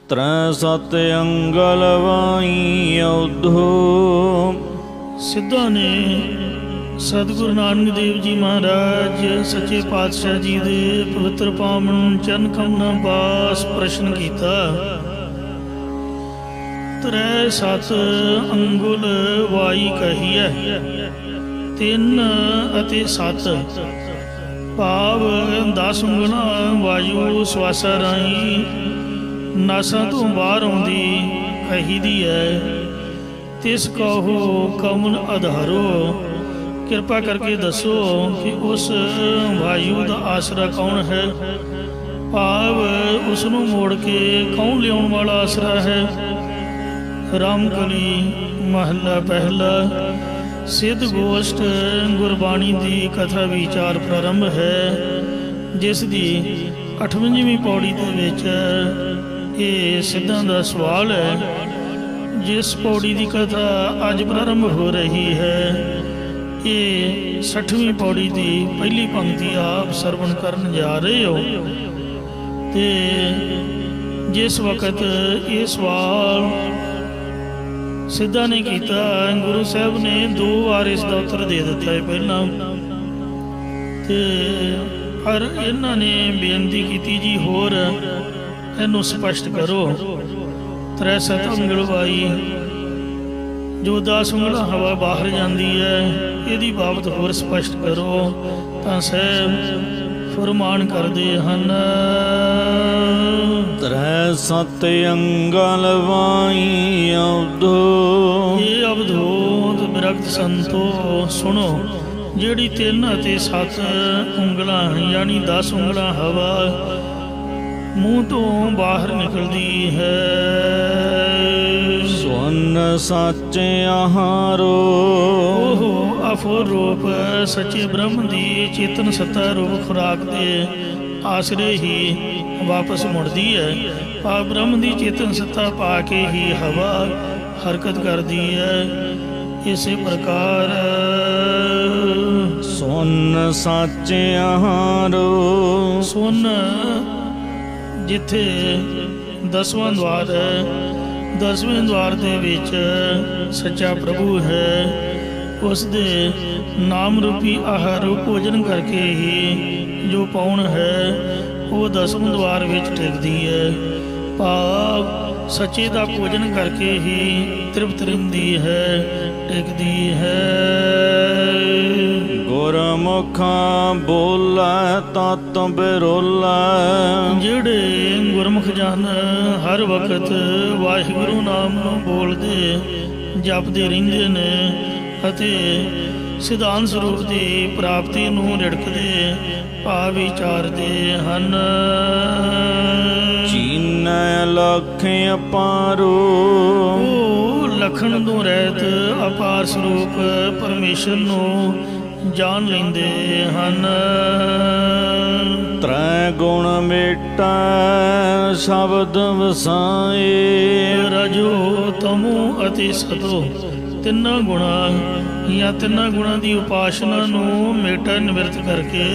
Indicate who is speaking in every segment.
Speaker 1: त्रै सत अंगल वाई औधो।
Speaker 2: सिद्धा ने सतगुरु नानक देव जी महाराज सच्चे पातशाह जी दे पवित्र पावन चरण कमलों पास प्रश्न किया। त्रै सत अंगुल वाई कही है, तीन अते सत भाव 10 ਉਂਗਲਾਂ वायु श्वासा राही नासा तो बाहर आउंदी कही दी है। तिस कहो कमल आधारो, कृपा करके दसो कि उस वायु का आसरा कौन है, भाव उसनों मोड़ के कौन लियाउण वाला आसरा है। रामकली महला पहला। सिद्ध गोष्ठ गुरबाणी की कथा विचार प्रारंभ है, जिस दी 58ਵੀਂ पौड़ी के विच ये सिद्धां दा सवाल है। जिस पौड़ी की कथा अज प्रारंभ हो रही है, ये 60ਵੀਂ पौड़ी की पहली पंक्ति आप सरवण करन जा रहे हो। ते जिस वक्त ये सवाल सिद्धा ने किया, गुरु साहब ने 2 बार इसका उत्तर दे दिता है पहला, पर इन्होंने बेनती की जी होर इनू स्पष्ट करो। त्रै सत अंगल वाई जो 10 ਉਂਗਲਾਂ हवा बाहर जाती है, यदि बाबत होर स्पष्ट करो। तो साहब फरमान करते हैं,
Speaker 1: त्रै सत अंगल वाई अवधो।
Speaker 2: ये अवधूत विरक्त संतो सुनो, जिहड़ी 3 अते 7 ਉਂਗਲਾਂ यानी 10 ਉਂਗਲਾਂ हवा मूँह तो बाहर निकलती है।
Speaker 1: स्वर्ण सच आहारो,
Speaker 2: ओहो अफुर रूप सच्चे ब्रह्म दी चेतन सत्ता रूप खुराक दे आसरे ही वापस मुड़ती है। आ ब्रह्म दी चेतन सत्ता पा के ही हवा हरकत करती है। इसी प्रकार
Speaker 1: स्वर्ण सच आहारो।
Speaker 2: स्वर्ण जिथे 10वां द्वार है, 10वें द्वार दे विच सच्चा प्रभु है, उस दे नाम रूपी आहार भोजन करके ही जो पाउण है वो 10वें द्वार विच टिकदी है। भाव सच्चे का भोजन करके ही तृप्त रहिंदी है, टिकदी है।
Speaker 1: गुरमुखा बोलै तत बिरोलै।
Speaker 2: जिहड़े गुरमुख जन हर वक्त वाहिगुरु नाम नूं बोलदे जपदे रहिंदे ने अते सिद्धांत स्वरूप की प्राप्ति नूं रिड़कदे भाव विचारदे हन।
Speaker 1: चीनै लख अपारो।
Speaker 2: लखण तो रहत अपार स्वरूप परमेश्वर नूं जान लेंदे हन।
Speaker 1: त्रै गुण मेटा शब्द वसाए।
Speaker 2: रजो तमो अति सतो, 3 गुणा या 3 गुणा की उपासना नूं मेटा निवृत्त करके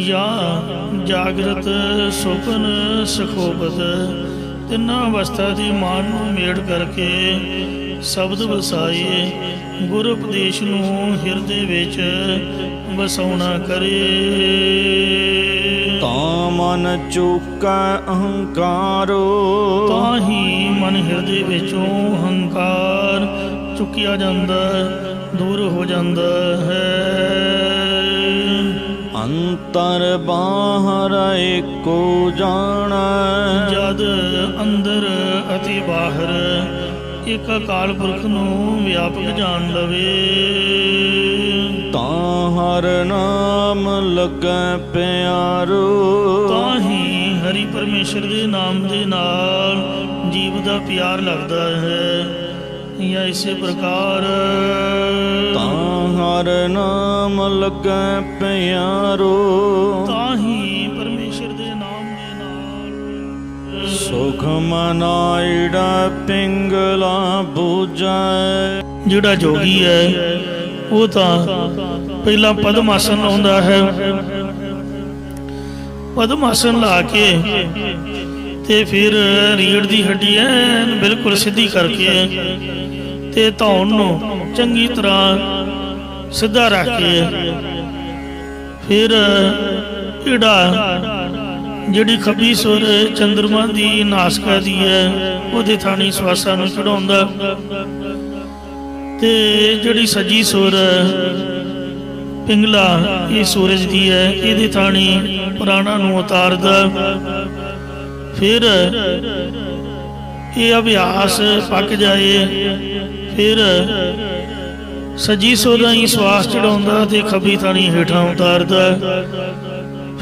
Speaker 2: या जागृत सुपन सखोपत 3 अवस्था की मान नूं मेड़ करके शब्द वसाए। गुर उपदेश नूं हिरदे विच वसाउणा करे।
Speaker 1: तां मन चूकै अहंकारो।
Speaker 2: ताही मन हिरदे विचों हंकार चुकिया जांदा, दूर हो जांदा है।
Speaker 1: अंतर बाहर एको जाना।
Speaker 2: जद अंदर अति बाहर एक अकाल पुरख नूं व्यापक जान लवे।
Speaker 1: तां हर नाम लगै प्यारो।
Speaker 2: ताही हरि परमेश्वर के नाम के नाल जीव का प्यार लगता है। या इसे प्रकार
Speaker 1: तां हर नाम लगै प्यारो।
Speaker 2: ताही परमेश्वर के नाम के नाल
Speaker 1: सुख मनाइड़ा पिंगला बूझै।
Speaker 2: जिहड़ा जोगी है वो तो पहला पद्म आसन लाउंदा है। पद्म आसन ला के ਤੇ ਫਿਰ ਰੀੜ ਦੀ ਹੱਡੀ ਐਨ ਬਿਲਕੁਲ ਸਿੱਧੀ ਕਰਕੇ ਤੇ ਧੌਣ ਨੂੰ ਚੰਗੀ ਤਰ੍ਹਾਂ ਸਿੱਧਾ ਰੱਖ ਕੇ ਫਿਰ ਈੜਾ ਜਿਹੜੀ ਖੱਬੀ ਸੁਰ ਚੰਦਰਮਾ ਦੀ ਨਾਸਕਾ ਦੀ ਹੈ ਉਹਦੇ ਥਾਣੀ ਸਵਾਸਾਂ ਨੂੰ ਚੜਾਉਂਦਾ ਤੇ ਜਿਹੜੀ ਸੱਜੀ ਸੁਰ ਪਿੰਗਲਾ ਇਹ ਸੂਰਜ ਦੀ ਹੈ ਇਹਦੇ ਥਾਣੀ ਪ੍ਰਾਣਾਂ ਨੂੰ ਉਤਾਰਦਾ। ਫਿਰ ਇਹ ਅਭਿਆਸ ਪੱਕ ਜਾਏ ਫਿਰ ਸੱਜੀ ਸੁਰ ਰਾਹੀਂ ਸਵਾਸ ਚੜਾਉਂਦਾ ਤੇ ਖੱਬੀ ਥਾਣੀ ਹੇਠਾਂ ਉਤਾਰਦਾ।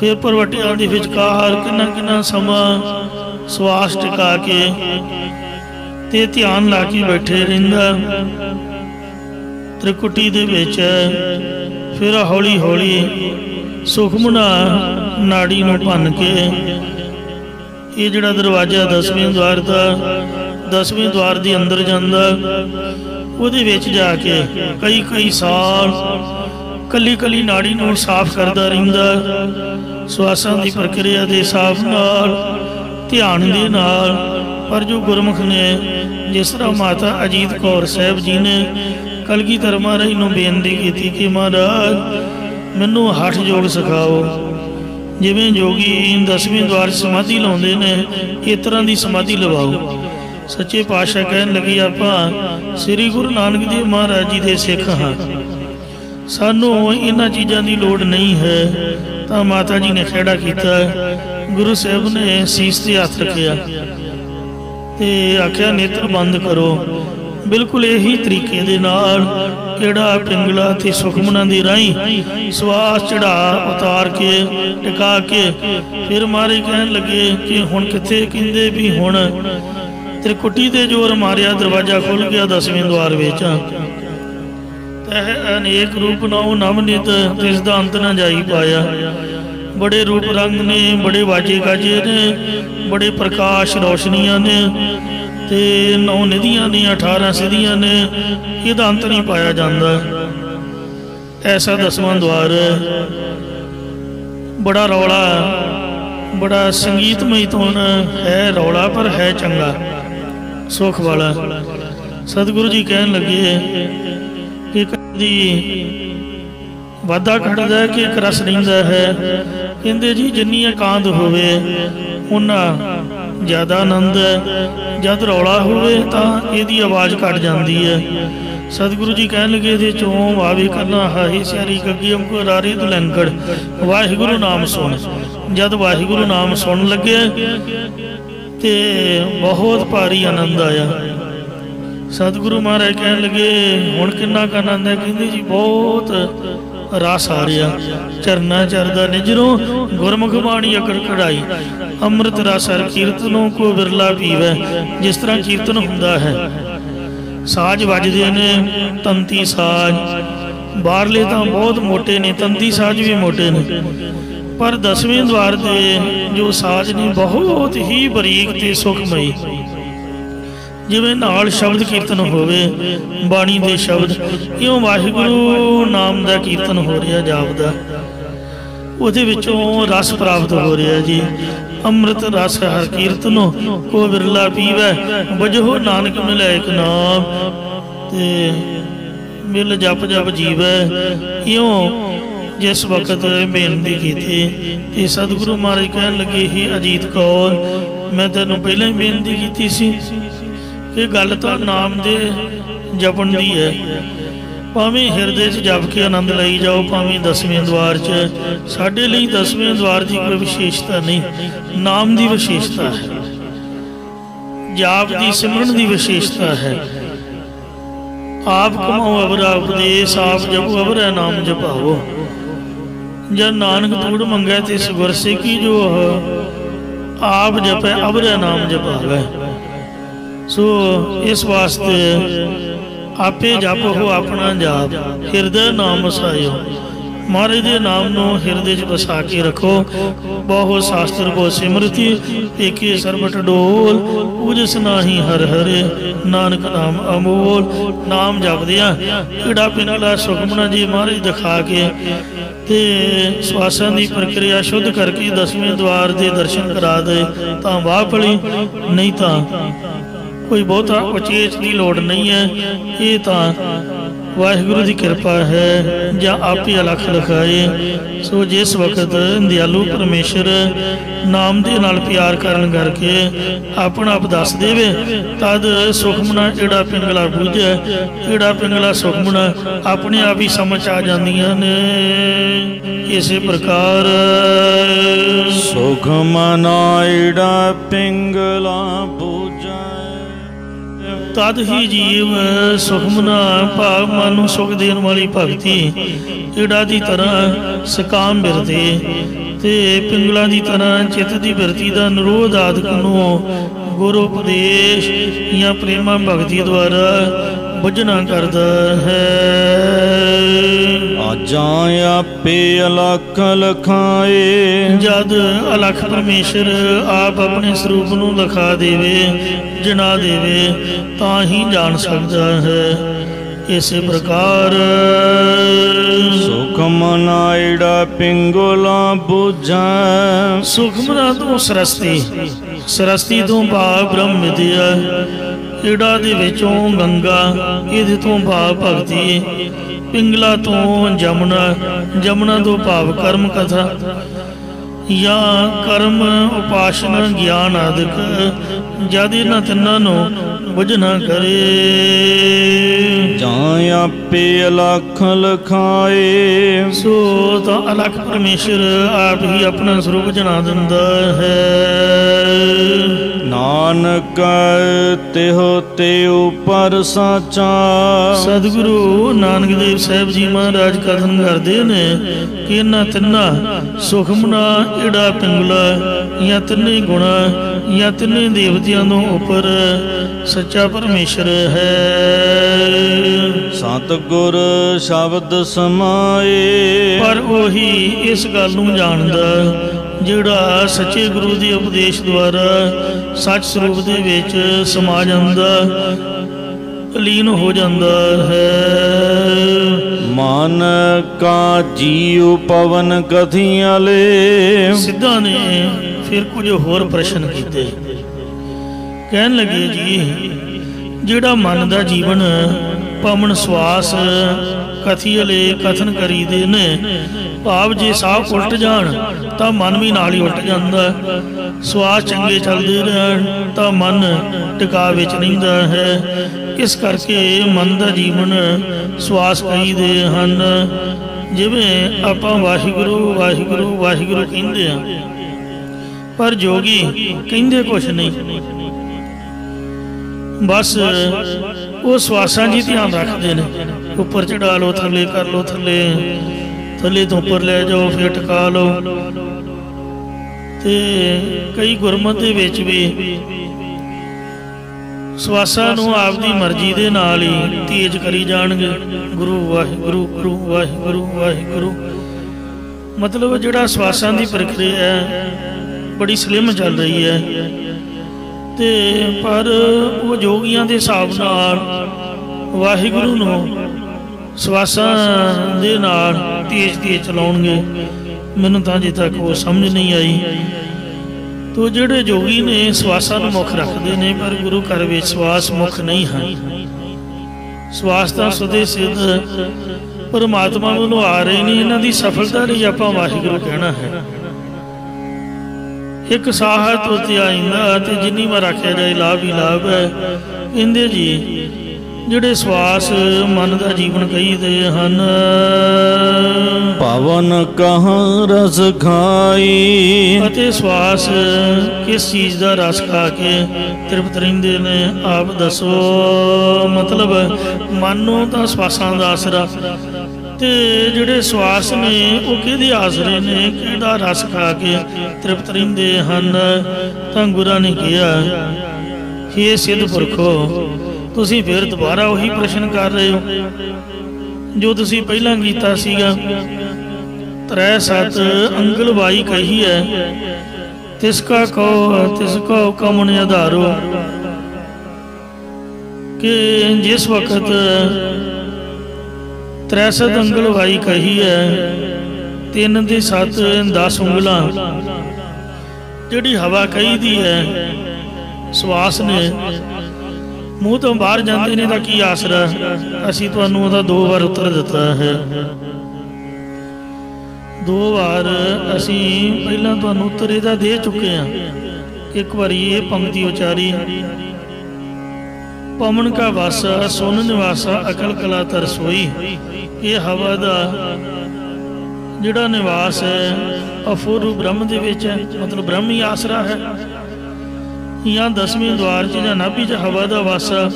Speaker 2: ਫਿਰ ਭਰਵੱਟਿਆਂ ਦੇ ਵਿਚਕਾਰ ਕਿੰਨਾ ਕਿੰਨਾ ਸਮਾਂ ਸਵਾਸ ਟਿਕਾ ਕੇ ਤੇ ਧਿਆਨ ਲਾ ਕੇ ਬੈਠੇ ਰਹਿੰਦਾ ਤ੍ਰਿਕੁਟੀ ਦੇ ਵਿੱਚ। ਫਿਰ ਹੌਲੀ ਹੌਲੀ ਸੁਖਮਨਾ ਨਾੜੀ ਨੂੰ ਭੰਨ ਕੇ ਇਹ ਜਿਹੜਾ ਦਰਵਾਜ਼ਾ 10ਵੇਂ ਦੁਆਰ ਦਾ 10ਵੇਂ ਦੁਆਰ ਦੇ ਅੰਦਰ ਜਾਂਦਾ ਉਹਦੇ ਵਿੱਚ ਜਾ ਕੇ ਕਈ ਸਾਲ ਕੱਲੀ ਕੱਲੀ ਨਾੜੀ ਨੂੰ ਸਾਫ਼ ਕਰਦਾ ਰਹਿੰਦਾ ਸਵਾਸਾਂ ਦੀ ਪ੍ਰਕਿਰਿਆ ਦੇ ਹਿਸਾਬ ਨਾਲ ਧਿਆਨ ਦੇ ਨਾਲ। ਪਰ ਜੋ ਗੁਰਮੁਖ ਨੇ ਜਿਸ ਤਰ੍ਹਾਂ ਮਾਤਾ ਅਜੀਤ ਕੌਰ ਸਾਹਿਬ ਜੀ ਨੇ ਕਲਗੀਧਰ ਮਹਾਰਾਜ ਨੂੰ ਬੇਨਤੀ ਕੀਤੀ ਕਿ ਮਹਾਰਾਜ ਮੈਨੂੰ ਹਠ ਯੋਗ ਸਿਖਾਓ। ਜਿਵੇਂ ਯੋਗੀ 10ਵੇਂ ਦੁਆਰ ਸਮਾਧੀ ਲਾਉਂਦੇ ਨੇ ਇਸ ਤਰ੍ਹਾਂ ਦੀ ਸਮਾਧੀ ਲਵਾਓ। ਸੱਚੇ ਪਾਤਸ਼ਾਹ ਕਹਿਣ ਲੱਗੇ ਆਪਾਂ ਸ੍ਰੀ ਗੁਰੂ ਨਾਨਕ ਦੇਵ ਮਹਾਰਾਜ ਜੀ ਦੇ ਸਿੱਖ ਹਾਂ, ਸਾਨੂੰ ਇਹਨਾਂ ਚੀਜ਼ਾਂ ਦੀ ਲੋੜ ਨਹੀਂ ਹੈ। ਤਾਂ ਮਾਤਾ ਜੀ ਨੇ ਖਹਿੜਾ ਕੀਤਾ, ਗੁਰੂ ਸਾਹਿਬ ਨੇ ਸੀਸ ਤੇ ਹੱਥ ਰੱਖਿਆ ਤੇ ਆਖਿਆ ਨੇਤਰ ਬੰਦ ਕਰੋ। ਬਿਲਕੁਲ ਇਹੀ ਤਰੀਕੇ ਦੇ ਨਾਲ ਕਿਹੜਾ ਪਿੰਗਲਾ ਤੇ ਸੁਖਮਨਾ ਦੀ ਰਾਹੀਂ ਸਵਾਸ ਚੜਾ ਉਤਾਰ ਕੇ ਟਿਕਾ ਕੇ ਫਿਰ ਮਾਰੇ ਕਹਿਣ ਲੱਗੇ ਕਿ ਹੁਣ ਕਿੱਥੇ, ਕਹਿੰਦੇ ਵੀ ਹੁਣ ਤ੍ਰਿਕੁਟੀ ਦੇ ਜੋਰ ਮਾਰਿਆ ਦਰਵਾਜ਼ਾ ਖੁੱਲ ਗਿਆ 10ਵੇਂ ਦੁਆਰ ਵਿੱਚ। ਤਹਿ ਅਨੇਕ ਰੂਪ ਨਾਉ ਨਵਨਿਤ ਤਿਸ ਦਾ ਅੰਤ ਨਾ ਜਾਈ ਪਾਇਆ। ਬੜੇ ਰੂਪ ਰੰਗ ਨੇ, ਬੜੇ ਵਾਜੇ ਗਾਜੇ ਨੇ, ਬੜੇ ਪ੍ਰਕਾਸ਼ ਰੋਸ਼ਨੀਆਂ ਨੇ ਤੇ 9 ਨਿਧੀਆਂ ਨੇ, 18 ਸਿੱਧੀਆਂ ਨੇ, ਇਹਦਾ ਅੰਤ ਨਹੀਂ ਪਾਇਆ ਜਾਂਦਾ। ਐਸਾ 10ਵਾਂ ਦੁਆਰ ਬੜਾ ਰੌਲਾ, ਬੜਾ ਸੰਗੀਤਮਈ ਧੁਨ ਹੈ, ਰੌਲਾ ਪਰ ਹੈ ਚੰਗਾ ਸੁਖ ਵਾਲਾ। ਸਤਿਗੁਰੂ ਜੀ ਕਹਿਣ ਲੱਗੇ ਕਿ ਕਦੀ ਵਾਧਾ ਘਟਦਾ ਕਿ ਇੱਕ ਰਸ ਰਹਿੰਦਾ ਹੈ। ਕਹਿੰਦੇ ਜੀ ਜਿੰਨੀ ਇਕਾਂਤ ਹੋਵੇ ਉਹਨਾਂ ਜ਼ਿਆਦਾ ਆਨੰਦ ਹੈ, ਜਦ ਰੌਲਾ ਹੋਵੇ ਤਾਂ ਇਹਦੀ ਆਵਾਜ਼ ਘਟ ਜਾਂਦੀ ਹੈ। ਸਤਿਗੁਰੂ ਜੀ ਕਹਿਣ ਲੱਗੇ ਇਹਦੇ ਚੋਂ ਵਾਵੇ ਕਰਨਾ ਹਾਹੀ ਸਿਆਰੀ ਗੱਗੀ ਅੰਕੁ ਰਾਰੀ ਦੁਲੰਕੜ ਵਾਹਿਗੁਰੂ ਨਾਮ ਸੁਣ। ਜਦ ਵਾਹਿਗੁਰੂ ਨਾਮ ਸੁਣ ਲੱਗੇ ਤੇ ਬਹੁਤ ਭਾਰੀ ਆਨੰਦ ਆਇਆ। ਸਤਿਗੁਰੂ ਮਹਾਰਾਜ ਕਹਿਣ ਲੱਗੇ ਹੁਣ ਕਿੰਨਾ ਕੁ ਆਨੰਦ ਹੈ? ਕਹਿੰਦੇ ਜੀ ਬਹੁਤ ਰਸ ਆ ਰਿਹਾ, ਚਰਨਾ ਚਰਦਾ ਨਿਜਰੋਂ ਗੁਰਮੁਖ ਬਾਣੀ ਅਕੜ ਕਢਾਈ ਅੰਮ੍ਰਿਤ ਰਸ ਹਰ ਕੀਰਤਨੋਂ ਕੋ ਵਿਰਲਾ ਪੀਵੈ। ਜਿਸ ਤਰ੍ਹਾਂ ਕੀਰਤਨ ਹੁੰਦਾ ਹੈ, ਸਾਜ਼ ਵੱਜਦੇ ਨੇ, ਤੰਤੀ ਸਾਜ਼ ਬਾਹਰਲੇ ਤਾਂ ਬਹੁਤ ਮੋਟੇ ਨੇ, ਤੰਤੀ ਸਾਜ਼ ਵੀ ਮੋਟੇ ਨੇ, ਪਰ 10ਵੇਂ ਦੁਆਰ ਦੇ ਜੋ ਸਾਜ਼ ਨੇ ਬਹੁਤ ਹੀ ਬਰੀਕ ਤੇ ਸੁਖਮਈ। ਜਿਵੇਂ ਨਾਲ ਸ਼ਬਦ ਕੀਰਤਨ ਹੋਵੇ, ਬਾਣੀ ਦੇ ਸ਼ਬਦ, ਇਉਂ ਵਾਹਿਗੁਰੂ ਨਾਮ ਦਾ ਕੀਰਤਨ ਹੋ ਰਿਹਾ ਜਾਪਦਾ, ਉਹਦੇ ਵਿੱਚੋਂ ਰਸ ਪ੍ਰਾਪਤ ਹੋ ਰਿਹਾ ਜੀ। ਅੰਮ੍ਰਿਤ ਰਸ ਹਰ ਕੀਰਤਨੋ ਕੋ ਵਿਰਲਾ ਪੀਵੈ ਬਜਹੁ ਨਾਨਕ ਮਿਲੈ ਇਕ ਨਾਮ। ਤੇ ਮਿਲ ਜਪ ਜਪ ਜੀਵੈ। ਇਉਂ ਜਿਸ ਵਕਤ ਬੇਨਤੀ ਕੀਤੀ ਤੇ ਸਤਿਗੁਰੂ ਮਹਾਰਾਜ ਕਹਿਣ ਲੱਗੇ ਹੀ ਅਜੀਤ ਕੌਰ, ਮੈਂ ਤੈਨੂੰ ਪਹਿਲਾਂ ਹੀ ਬੇਨਤੀ ਕੀਤੀ ਸੀ ਕਿ ਗੱਲ ਤਾਂ ਨਾਮ ਦੇ ਜਪਣ ਦੀ ਹੈ। ਭਾਵੇਂ ਹਿਰਦੇ 'ਚ ਜਪ ਕੇ ਆਨੰਦ ਲਈ ਜਾਓ, ਭਾਵੇਂ 10ਵੇਂ ਦੁਆਰ 'ਚ। ਸਾਡੇ ਲਈ 10ਵੇਂ ਦੁਆਰ ਦੀ ਕੋਈ ਵਿਸ਼ੇਸ਼ਤਾ ਨਹੀਂ, ਨਾਮ ਦੀ ਵਿਸ਼ੇਸ਼ਤਾ ਹੈ, ਜਾਪ ਦੀ ਸਿਮਰਨ ਦੀ ਵਿਸ਼ੇਸ਼ਤਾ ਹੈ। ਆਪ ਕਮਾਓ ਅਵਰਾ ਉਪਦੇਸ਼, ਆਪ ਜਪੋ ਅਵਰਾ ਨਾਮ ਜਪਾਵੋ। ਜਦ ਨਾਨਕ ਤੂੜ ਮੰਗੈ ਤਿਸ ਗੁਰ ਸੇਖੀ, ਜੋ ਆਪ ਜਪੈ ਅਵਰਾ ਨਾਮ ਜਪਾਵੈ। ਸੋ ਇਸ ਵਾਸਤੇ ਆਪੇ ਜਪੋ ਆਪਣਾ ਜਾਪ, ਹਿਰਦੇ ਨਾਮ ਵਸਾਇਓ। महाराज दे नाम नूं हिरदे च बसा के रखो। बहु शास्त्र बहु सिमरति एके सरबट डोल, पूजस नाही हर हरे नानक नाम अमोल। नाम जपदिया कीड़ा पिंगला सुखमना जी महाराज दिखा के ते श्वासां दी प्रक्रिया शुद्ध करके 10वें द्वार दे दर्शन करा दे तां वाह भली, नहीं तां कोई बहुता उचेच की लोड़ नहीं है। ये तां वाहिगुरु की कृपा है ਜਾਂ आपे अलख लिखाए। सो जिस वक्त दयालु परमेश्वर नाम दे नाल प्यार करन करके अपना आप दस देवे तद सुखमना एड़ा पिंगला बूझे, एड़ा पिंगला सुखमना अपने आप ही समझ आ जांदियां ने। इस प्रकार
Speaker 1: सुखमना एड़ा पिंगला बूझे,
Speaker 2: तद ही जीव सुखमना भाव मन नूं सुख देण वाली भगती एड़ा दी तरह सकाम बिरते ते पिंगला दी तरह चित्त दी बिरती दा निरोध आदि नूं गुरु उपदेश या प्रेमा भगती द्वारा बुझना करदा है।
Speaker 1: आजा आपे अलख लखाए,
Speaker 2: जद अलख परमेश्वर आप अपने स्वरूप नूं लिखा देवे जना देवे तां ही जान सकता है। इस प्रकार
Speaker 1: सुखमना एड़ा पिंगला बूझे,
Speaker 2: सुखमना तो सरस्ती, सरस्ती तो भाव ब्रह्म विद्या, एड़ा दे विचों गंगा, इहदे तो भाव भगती, पिंगला तो जमुना, जमुना तो भाव कर्म कथा या कर्म उपासना ज्ञान आदिक जद इन्हां तिन्हां नूं बुझना करे।
Speaker 1: जां आपे अलख लखाए,
Speaker 2: सो तां अलख परमेश्वर आप ही अपना स्वरूप जना दिंदा है।
Speaker 1: नानक तिहो ते उपर साचा,
Speaker 2: सतगुरु नानक देव साहिब जी महाराज कथन करते ने कि इन्हां तिन्हां सुखमना एड़ा पिंगला या तिन्ने गुणा या तिन्ने देवतियां तो उपर सच्चा परमेश्वर है।
Speaker 1: सतगुर शब्द समाए,
Speaker 2: पर वही इस गल नूं जानदा जिहड़ा सच्चे गुरु के उपदेश द्वारा सच स्वरूप दे विच समा जांदा, लीन हो जाता है।
Speaker 1: मन का जीव पवन कथियाले,
Speaker 2: सिद्धा ने फिर कुछ होर प्रश्न किए। कहन लगे जी जिहड़ा मन का जीवन पवन श्वास कथियले कथन करी दे ने, भाव जे साह उल्ट जान तो मन भी नाल ही उल्ट जाता, श्वास चंगे चलते रहन तो मन टिका विच रहिंदा है। इस करके मन का जीवन श्वास कही दे हन। जिवें आपां वाहिगुरु वाहिगुरु वाहिगुरु कहंदे आ, पर जोगी कहंदे कुछ नहीं, बस वो श्वासां जी ध्यान रखते हैं। उपर चढ़ा लो, थले कर लो, थले थले तो उपर ले जाओ, फिर टिका लो। ते कई गुरमत दे विच भी श्वासां नूं आपदी मर्जी दे नाल ही तेज करी जाणगे। गुरु वाहिगुरु गुरु वाहिगुरु वाहिगुरु, मतलब जिहड़ा श्वासां दी प्रक्रिया है बड़ी स्लिम चल रही है। ते पर वो जोगियां दे हिसाब नाल वाहिगुरु नूं श्वासां दे नाल तेज तेज चलाउणगे। मैनूं तां अजे तक वो समझ नहीं आई। तो जिहड़े जोगी ने श्वासां नूं मुख रखते हैं, पर गुरु घर विच श्वास मुख नहीं है। श्वास तां सदे सिद्ध परमात्मा वालों आ रहे हैं। इन्हां दी सफलता लई आपां वाहिगुरु कहना है। एक साह तो आइंदा ते जिन्नी बार आख्या जाए लाभ ही लाभ है। कहंदे जी जिहड़े श्वास मन का जीवन कही दे हन,
Speaker 1: पवन कहाँ रस खाई,
Speaker 2: अते श्वास किस चीज़ का रस खा के तृप्त रहिंदे ने, आप दसो। मतलब मन नूं तां श्वासां दा आसरा, ते जिहड़े श्वास ने वो किहदे आसरे ने, किहड़ा रस खा के तृप्त रहिंदे हन। तां गुरां ने कहा, हे सिद्ध पुरखो, तुसीं फिर दोबारा वही प्रश्न कर रहे हो जो तुसीं पहलां कीता सीगा। त्रै सत अंगल बाई कही है, तिसका तिसको कमन आधारो। कि जिस वक्त त्रै सत अंगल बाई कही है, 3 ते 7 10 ਉਂਗਲਾਂ ਜਿਹੜੀ ਹਵਾ ਕਹੀ ਦੀ ਹੈ, ਸਵਾਸ ਨੇ ਮੂੰਹ ਤੋਂ ਬਾਹਰ ਜਾਂਦੇ ਨੇ, ਦਾ ਕੀ ਆਸਰਾ। ਅਸੀਂ ਤੁਹਾਨੂੰ ਉਹਦਾ 2 ਵਾਰ ਉੱਤਰ ਦਿੱਤਾ ਹੈ। 2 ਵਾਰ ਅਸੀਂ ਪਹਿਲਾਂ ਤੁਹਾਨੂੰ ਉੱਤਰ ਇਹਦਾ ਦੇ ਚੁੱਕੇ ਹਾਂ। ਇੱਕ ਵਾਰੀ ਇਹ ਪੰਕਤੀ ਉਚਾਰੀ, ਪਵਨ ਕਾ ਵਾਸਾ ਸੁਨ ਨਿਵਾਸਾ ਅਕਲ ਕਲਾ ਤਰਸੋਈ। ਇਹ ਹਵਾ ਦਾ ਜਿਹੜਾ ਨਿਵਾਸ ਹੈ ਅਫੁਰ ਬ੍ਰਹਮ ਦੇ ਵਿੱਚ ਹੈ, ਮਤਲਬ ਬ੍ਰਹਮ ਹੀ ਆਸਰਾ ਹੈ। ਜਾਂ 10ਵੇਂ ਦੁਆਰ 'ਚ ਜਾਂ ਨਾਭੀ 'ਚ ਹਵਾ ਦਾ ਵਾਸਾ,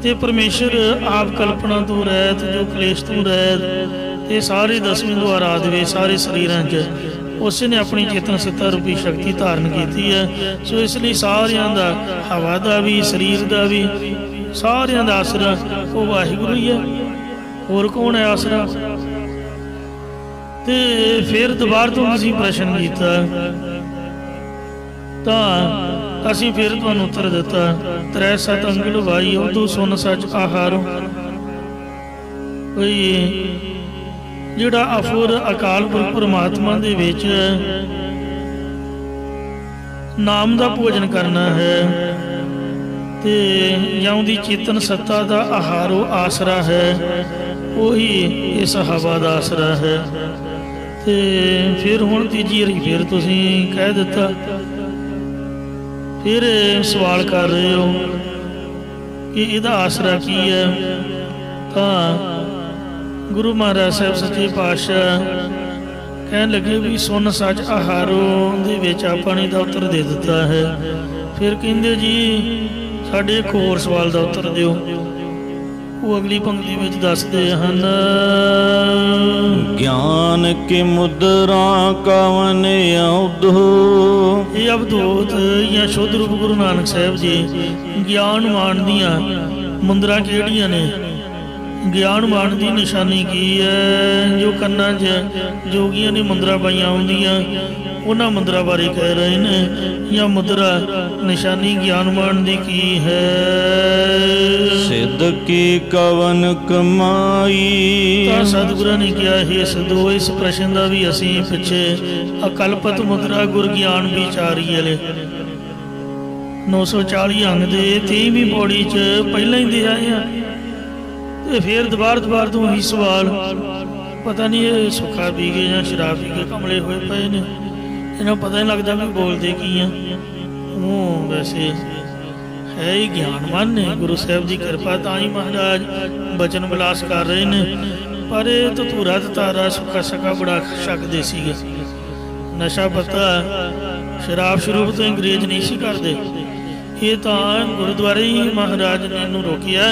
Speaker 2: ਤੇ ਪਰਮੇਸ਼ਰ ਆਪ ਕਲਪਨਾ ਤੋਂ ਰਹਿਤ, ਜੋ ਕਲੇਸ਼ ਤੋਂ ਰਹਿਤ, ਤੇ ਸਾਰੇ 10ਵੇਂ ਦੁਆਰ ਆਦਿ ਸਾਰੇ ਸਰੀਰਾਂ 'ਚ ਉਸ ਨੇ ਆਪਣੀ ਚੇਤਨ ਸਿੱਤਾ ਰੂਪੀ ਸ਼ਕਤੀ ਧਾਰਨ ਕੀਤੀ ਹੈ। ਸੋ ਇਸ ਲਈ ਸਾਰਿਆਂ ਦਾ, ਹਵਾ ਦਾ ਵੀ, ਸਰੀਰ ਦਾ ਵੀ, ਸਾਰਿਆਂ ਦਾ ਆਸਰਾ ਉਹ ਵਾਹਿਗੁਰੂ ਹੀ ਹੈ। ਹੋਰ ਕੌਣ ਹੈ ਆਸਰਾ। ਤੇ ਫਿਰ ਦੁਬਾਰਾ ਤੋਂ ਅਸੀਂ ਪ੍ਰਸ਼ਨ ਕੀਤਾ ਤਾਂ ਅਸੀਂ ਫਿਰ ਤੁਹਾਨੂੰ ਉੱਤਰ ਦਿੱਤਾ, त्रै सत अंगल वाई उदू सुन सच आहारो। ਜਿਹੜਾ ਅਫੁਰ ਅਕਾਲ ਪੁਰਖ ਪਰਮਾਤਮਾ ਦੇ ਵਿੱਚ ਨਾਮ ਦਾ ਭੋਜਨ ਕਰਨਾ ਹੈ, ਤੇ ਜਾਂ ਉਹਦੀ ਚੇਤਨ ਸੱਤਾ ਦਾ ਆਹਾਰੋ ਆਸਰਾ ਹੈ, ਉਹੀ ਇਸ ਹਵਾ ਦਾ ਆਸਰਾ ਹੈ। ਤੇ ਫਿਰ ਹੁਣ ਤੀਜੀ ਵਾਰੀ ਫਿਰ ਤੁਸੀਂ ਕਹਿ ਦਿੱਤਾ, ਫਿਰ ਸਵਾਲ ਕਰ ਰਹੇ ਹੋ ਕਿ ਇਹਦਾ ਆਸਰਾ ਕੀ ਹੈ। ਤਾਂ ਗੁਰੂ ਮਹਾਰਾਜ ਸਾਹਿਬ ਸੱਚੇ ਪਾਤਸ਼ਾਹ ਕਹਿਣ ਲੱਗੇ ਵੀ ਸੁਨ ਸੱਚ ਆਹਾਰੋ ਦੇ ਵਿੱਚ ਆਪਾਂ ਨੇ ਦਾ ਉੱਤਰ ਦੇ ਦਿੱਤਾ ਹੈ। ਫਿਰ ਕਹਿੰਦੇ ਜੀ ਸਾਡੇ ਇੱਕ ਹੋਰ ਸਵਾਲ ਦਾ ਉੱਤਰ ਦਿਓ। ਉਹ ਅਗਲੀ ਪੰਕਤੀ ਵਿੱਚ ਦੱਸਦੇ ਹਨ,
Speaker 1: ਗਿਆਨ ਕੀ ਮੁਦਰਾ ਕਵਨ ਅਵਧੂ।
Speaker 2: ਇਹ ਅਵਧੂਤ ਜਾਂ ਸ਼ੁੱਧ ਰੂਪ ਗੁਰੂ ਨਾਨਕ ਸਾਹਿਬ ਜੀ ਗਿਆਨ ਮਾਨ ਦੀਆਂ ਮੁੰਦਰਾ ਕਿਹੜੀਆਂ ਨੇ, ਗਿਆਨ ਮਾਨ ਦੀ ਨਿਸ਼ਾਨੀ ਕੀ ਹੈ। ਜੋ ਕੰਨਾਂ 'ਚ ਜੋਗੀਆਂ ਨੇ ਮੁੰਦਰਾ ਪਾਈਆਂ ਹੁੰਦੀਆਂ, ਉਹਨਾਂ ਮੁੰਦਰਾ ਬਾਰੇ ਕਹਿ ਰਹੇ ਨੇ। ਜਾਂ ਮੁਦਰਾ ਨਿਸ਼ਾਨੀ ਗਿਆਨ ਮਾਨ ਦੀ ਕੀ ਹੈ।
Speaker 1: ਸਿੱਧ ਕੀ ਕਵਨ ਕਮਾਈ।
Speaker 2: ਤਾਂ ਸਤਿਗੁਰਾਂ ਨੇ ਕਿਹਾ ਹੈ ਸਦੋ, ਇਸ ਪ੍ਰਸ਼ਨ ਦਾ ਵੀ ਅਸੀਂ ਪਿੱਛੇ ਅਕਲਪਤ ਮੁਦਰਾ ਗੁਰ ਗਿਆਨ ਵਿਚਾਰੀ ਵਾਲੇ 940 ਅੰਗ ਦੇ 23ਵੀਂ ਪੌੜੀ 'ਚ ਪਹਿਲਾਂ ਹੀ ਦੇ ਆਏ ਆ। ਤੇ ਫਿਰ ਦੁਬਾਰਾ ਤੋਂ ਹੀ ਸਵਾਲ, ਪਤਾ ਨਹੀਂ ਇਹ ਸੁੱਖਾ ਪੀ ਗਏ ਜਾਂ ਸ਼ਰਾਬ ਪੀ ਕੇ ਕਮਲੇ ਹੋਏ ਪਏ ਨੇ, ਇਹਨਾਂ ਨੂੰ ਪਤਾ ਨਹੀਂ ਲੱਗਦਾ ਵੀ ਬੋਲਦੇ ਕੀ ਆ। ਉਹ ਵੈਸੇ ਹੈ ਹੀ ਗਿਆਨਵਾਨ ਨੇ, ਗੁਰੂ ਸਾਹਿਬ ਦੀ ਕਿਰਪਾ ਤਾਂ ਹੀ ਮਹਾਰਾਜ ਬਚਨ ਵਿਲਾਸ ਕਰ ਰਹੇ ਨੇ। ਪਰ ਇਹ ਧਤੂਰਾ ਤਾਰਾ ਸੁੱਖਾ ਸਕਾ ਬੜਾ ਛਕਦੇ ਸੀਗੇ। ਨਸ਼ਾ ਪੱਤਾ ਸ਼ਰਾਬ ਸ਼ਰੂਬ ਤੋਂ ਅੰਗਰੇਜ਼ ਨਹੀਂ ਸੀ ਕਰਦੇ। ਇਹ ਤਾਂ ਗੁਰਦੁਆਰੇ ਹੀ ਮਹਾਰਾਜ ਨੇ ਇਹਨੂੰ ਰੋਕਿਆ।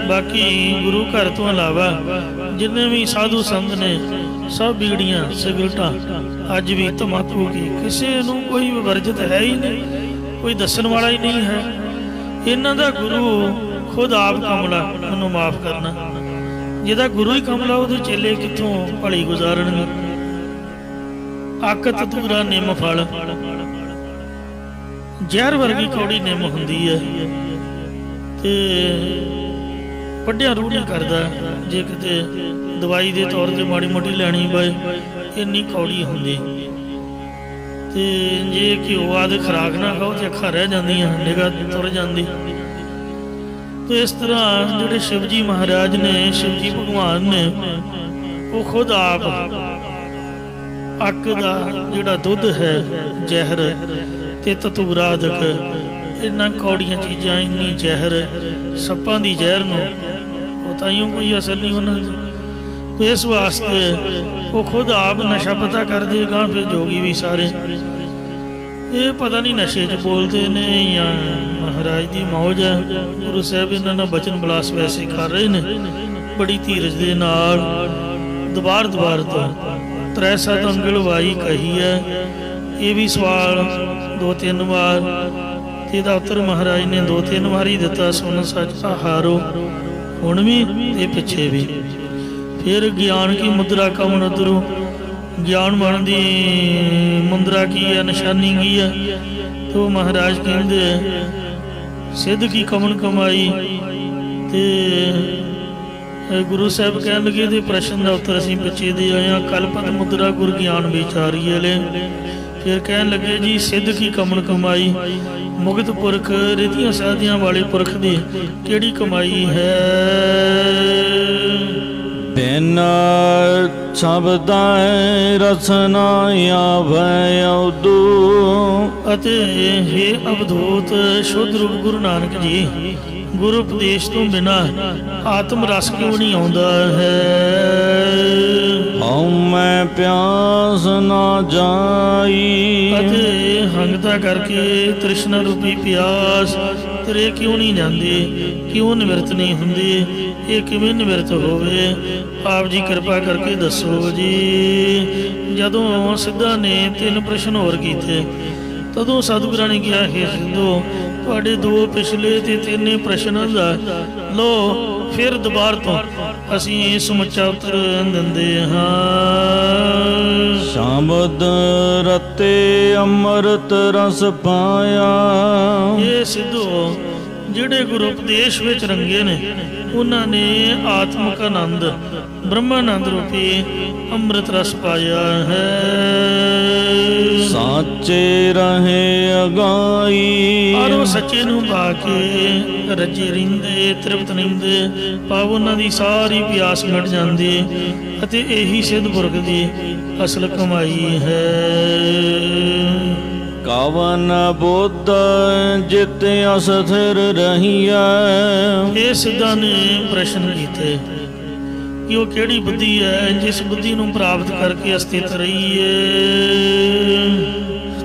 Speaker 2: ਬਾਕੀ ਗੁਰੂ ਘਰ ਤੋਂ ਇਲਾਵਾ ਜਿੰਨੇ ਵੀ ਸਾਧੂ ਸੰਤ ਨੇ ਸਭ ਬੀੜੀਆਂ ਸਿਗਰਟਾਂ ਅੱਜ ਵੀ ਤਮਾਕੂ ਕੀ ਕਿਸੇ ਨੂੰ ਕੋਈ ਵਰਜਿਤ ਹੈ ਹੀ ਨਹੀਂ, ਕੋਈ ਦੱਸਣ ਵਾਲਾ ਹੀ ਨਹੀਂ ਹੈ। ਇਹਨਾਂ ਦਾ ਗੁਰੂ ਖੁਦ ਆਪ ਕਮਲਾ, ਉਹਨੂੰ ਮਾਫ ਕਰਨਾ। ਜਿਹਦਾ ਗੁਰੂ ਹੀ ਕਮਲਾ ਉਹਦੇ ਚੇਲੇ ਕਿੱਥੋਂ ਭਲੀ ਗੁਜ਼ਾਰਨਗੇ। ਅੱਕ ਤਤੂਰਾ ਨਿੰਮ ਫਲ, ਜ਼ਹਿਰ ਵਰਗੀ ਕੌੜੀ ਨਿੰਮ ਹੁੰਦੀ ਹੈ ਤੇ ਵੱਡਿਆਂ ਰੂੜੀ ਕਰਦਾ। ਜੇ ਕਿਤੇ ਦਵਾਈ ਦੇ ਤੌਰ ਤੇ ਮਾੜੀ ਮੋਟੀ ਲੈਣੀ ਪਏ ਇੰਨੀ ਕੌੜੀ ਹੁੰਦੀ। ਤੇ ਜੇ ਘਿਓ ਆਦਿ ਖੁਰਾਕ ਨਾ ਖਾਓ ਤੇ ਅੱਖਾਂ ਰਹਿ ਜਾਂਦੀਆਂ, ਨਿਗਾਹ ਤੁਰ ਜਾਂਦੀ। ਤੇ ਇਸ ਤਰ੍ਹਾਂ ਜਿਹੜੇ ਸ਼ਿਵ ਜੀ ਮਹਾਰਾਜ ਨੇ, ਸ਼ਿਵ ਜੀ ਭਗਵਾਨ ਨੇ, ਉਹ ਖੁਦ ਆਪ ਅੱਕ ਦਾ ਜਿਹੜਾ ਦੁੱਧ ਹੈ ਜ਼ਹਿਰ ਤੇ ਧਤੂਰਾ ਅਦਕ, ਇਹਨਾਂ ਕੌੜੀਆਂ ਚੀਜ਼ਾਂ, ਇੰਨੀ ਜ਼ਹਿਰ, ਸੱਪਾਂ ਦੀ ਜ਼ਹਿਰ ਨੂੰ ਉਹ ਤਾਈਓ ਕੋਈ ਅਸਰ ਨਹੀਂ ਉਹਨਾਂ ਦੀ। ਇਸ ਵਾਸਤੇ ਉਹ ਖੁਦ ਆਪ ਨਸ਼ਾ ਪਤਾ ਕਰਦੇ ਗਾਂ। ਫਿਰ ਜੋਗੀ ਵੀ ਸਾਰੇ ਇਹ ਪਤਾ ਨਹੀਂ ਨਸ਼ੇ 'ਚ ਬੋਲਦੇ ਨੇ ਜਾਂ ਮਹਾਰਾਜ ਦੀ ਮੌਜ ਹੈ। ਗੁਰੂ ਸਾਹਿਬ ਇਹਨਾਂ ਨਾਲ ਬਚਨ ਬਲਾਸ ਵੈਸੇ ਕਰ ਰਹੇ ਨੇ ਬੜੀ ਧੀਰਜ ਦੇ ਨਾਲ। ਦੁਬਾਰ ਤੋਂ ਤ੍ਰੈ ਸਤ ਅੰਗਲ ਵਾਈ ਕਹੀ ਹੈ। ਇਹ ਵੀ ਸਵਾਲ 2-3 ਵਾਰ ਤੇ ਇਹਦਾ ਉੱਤਰ ਮਹਾਰਾਜ ਨੇ 2-3 ਵਾਰ ਹੀ ਦਿੱਤਾ, ਸੁਣ ਸੱਚ ਆਹਾਰੋ, ਹੁਣ ਵੀ ਤੇ ਪਿੱਛੇ ਵੀ। ਫਿਰ ਗਿਆਨ ਕੀ ਮੁਦਰਾ ਕਵਣ ਉਦਰੋ, ਗਿਆਨ ਮਨ ਦੀ ਮੁੰਦਰਾ ਕੀ ਹੈ, ਨਿਸ਼ਾਨੀ ਕੀ ਹੈ? ਤੋ ਮਹਾਰਾਜ ਕਹਿੰਦੇ ਸਿੱਧ ਕੀ ਕਮਨ ਕਮਾਈ। ਤੇ ਗੁਰੂ ਸਾਹਿਬ ਕਹਿਣ ਲੱਗੇ ਤੇ ਪ੍ਰਸ਼ਨ ਦਾ ਉੱਤਰ ਅਸੀਂ ਪਿੱਛੇ ਦੇ ਆਏ ਹਾਂ। ਕਲਪਤ ਮੁਦਰਾ ਗੁਰ ਗਿਆਨ ਵਿਚਾਰੀ ਵਾਲੇ। ਫਿਰ ਕਹਿਣ ਲੱਗੇ ਜੀ ਸਿੱਧ ਕੀ ਕਮਨ ਕਮਾਈ, ਮੁਕਤ ਪੁਰਖ ਰਿਧੀਆਂ ਸਾਧੀਆਂ ਵਾਲੇ ਪੁਰਖ ਦੀ ਕਿਹੜੀ ਕਮਾਈ ਹੈ?
Speaker 1: ਬਿਨ ਸ਼ਬਦਾਂ ਰਸਨਾ ਆਵੈ ਉਦੂ।
Speaker 2: ਅਤੇ ਹੇ ਅਵਧੂਤ ਸ਼ੁੱਧ ਰੂਪ ਗੁਰੂ ਨਾਨਕ ਜੀ, ਗੁਰੂ ਉਪਦੇਸ਼ ਤੋਂ ਬਿਨਾਂ ਆਤਮ ਰਸ ਕਿਉਂ ਨਹੀਂ ਆਉਂਦਾ ਹੈ?
Speaker 1: ਹਉ ਮੈਂ ਪਿਆਸ ਨਾ ਜਾਈ।
Speaker 2: ਅਤੇ ਹੰਗਤਾ ਕਰਕੇ ਤ੍ਰਿਸ਼ਨਾ ਰੂਪੀ ਪਿਆਸ ਤੇਰੇ ਕਿਉਂ ਨਹੀਂ ਜਾਂਦੇ, ਕਿਉਂ ਨਿਵਰਤ ਨਹੀਂ ਹੁੰਦੀ? ਇਹ ਕਿਵੇਂ ਨਿਵਰਤ ਹੋਵੇ? ਆਪ ਜੀ ਕਿਰਪਾ ਕਰਕੇ ਦੱਸੋ ਜੀ। ਜਦੋਂ ਸਿੱਧਾਂ ਨੇ 3 ਪ੍ਰਸ਼ਨ ਹੋਰ ਕੀਤੇ, ਤਦੋਂ ਸਤਿਗੁਰਾਂ ਨੇ ਕਿਹਾ ਹੈ ਸਿੱਧੋ, ਤੁਹਾਡੇ 2 ਪਿਛਲੇ ਤੇ 3 ਪ੍ਰਸ਼ਨਾਂ ਦਾ ਲੋ ਫਿਰ ਦੁਬਾਰ ਤੋਂ ਅਸੀਂ ਸਮੁੱਚਾ ਉੱਤਰ ਦਿੰਦੇ ਹਾਂ।
Speaker 1: ਸ਼ਬਦ ਰਤੇ ਅੰਮ੍ਰਿਤ ਰਸ ਪਾਇਆ।
Speaker 2: ਇਹ ਸਿੱਧੋ ਜਿਹੜੇ ਗੁਰੂ ਉਪਦੇਸ਼ ਵਿੱਚ ਰੰਗੇ ਨੇ, ਉਹਨਾਂ ਨੇ ਆਤਮਿਕ ਆਨੰਦ ਬ੍ਰਹਮਾਨੰਦ ਰੂਪੀ ਅੰਮ੍ਰਿਤ ਰਸ ਪਾਇਆ ਹੈ।
Speaker 1: ਸਾਚੇ ਰਹੇ ਅਗਾਈ।
Speaker 2: ਔਰ ਉਹ ਸੱਚੇ ਨੂੰ ਪਾ ਕੇ ਰੱਜੇ ਰਹਿੰਦੇ, ਤ੍ਰਿਪਤ ਰਹਿੰਦੇ, ਭਾਵ ਉਹਨਾਂ ਦੀ ਸਾਰੀ ਪਿਆਸ ਮਿਟ ਜਾਂਦੀ। ਅਤੇ ਇਹੀ ਸਿੱਧ ਪੁਰਖ ਦੀ ਅਸਲ ਕਮਾਈ ਹੈ।
Speaker 1: ਕਵਨ ਬੁੱਧ ਜਿਤ ਅਸਥਿਰ ਰਹੀਐ।
Speaker 2: ਇਹ ਸਿੱਧਾਂ ਨੇ ਪ੍ਰਸ਼ਨ ਕੀਤੇ ਕਿ ਉਹ ਕਿਹੜੀ ਬੁੱਧੀ ਹੈ ਜਿਸ ਬੁੱਧੀ ਨੂੰ ਪ੍ਰਾਪਤ ਕਰਕੇ ਅਸਥਿਤ ਰਹੀਏ।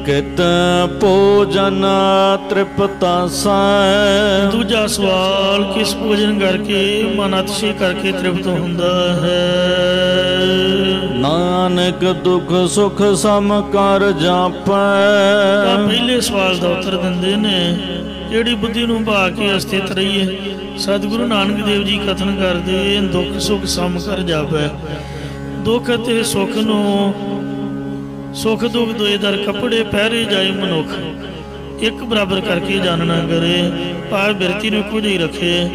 Speaker 1: ਕਿਤ ਭੋਜਨ ਤ੍ਰਿਪਤਾਸੈ।
Speaker 2: ਦੂਜਾ ਸਵਾਲ, ਕਿਸ ਭੋਜਨ ਕਰਕੇ ਮਨ ਅਤਿਸ਼ੇ ਕਰਕੇ ਤ੍ਰਿਪਤ ਹੁੰਦਾ ਹੈ?
Speaker 1: ਨਾਨਕ ਦੁਖ ਸੁਖ ਸਮ ਕਰ ਜਾਪੈ।
Speaker 2: ਪਹਿਲੇ ਸਵਾਲ ਦਾ ਉੱਤਰ ਦਿੰਦੇ ਨੇ, ਜਿਹੜੀ ਬੁੱਧੀ ਨੂੰ ਭਾ ਕੇ ਅਸਥਿਤ ਰਹੀਏ। ਸਤਿਗੁਰੂ ਨਾਨਕ ਦੇਵ ਜੀ ਕਥਨ ਕਰਦੇ, ਦੁੱਖ ਸੁਖ ਸਮ ਕਰ ਜਾਪੈ। ਦੁੱਖ ਅਤੇ ਸੁੱਖ ਨੂੰ, ਸੁੱਖ ਦੁੱਖ ਦੋਏ ਦਰ ਕੱਪੜੇ ਪਹਿਰੇ ਜਾਏ ਮਨੁੱਖ, ਇੱਕ ਬਰਾਬਰ ਕਰਕੇ ਜਾਣਨਾ ਕਰੇ, ਭਾਵ ਬਿਰਤੀ ਨੂੰ ਇੱਕੋ ਜਿਹੀ ਰੱਖੇ।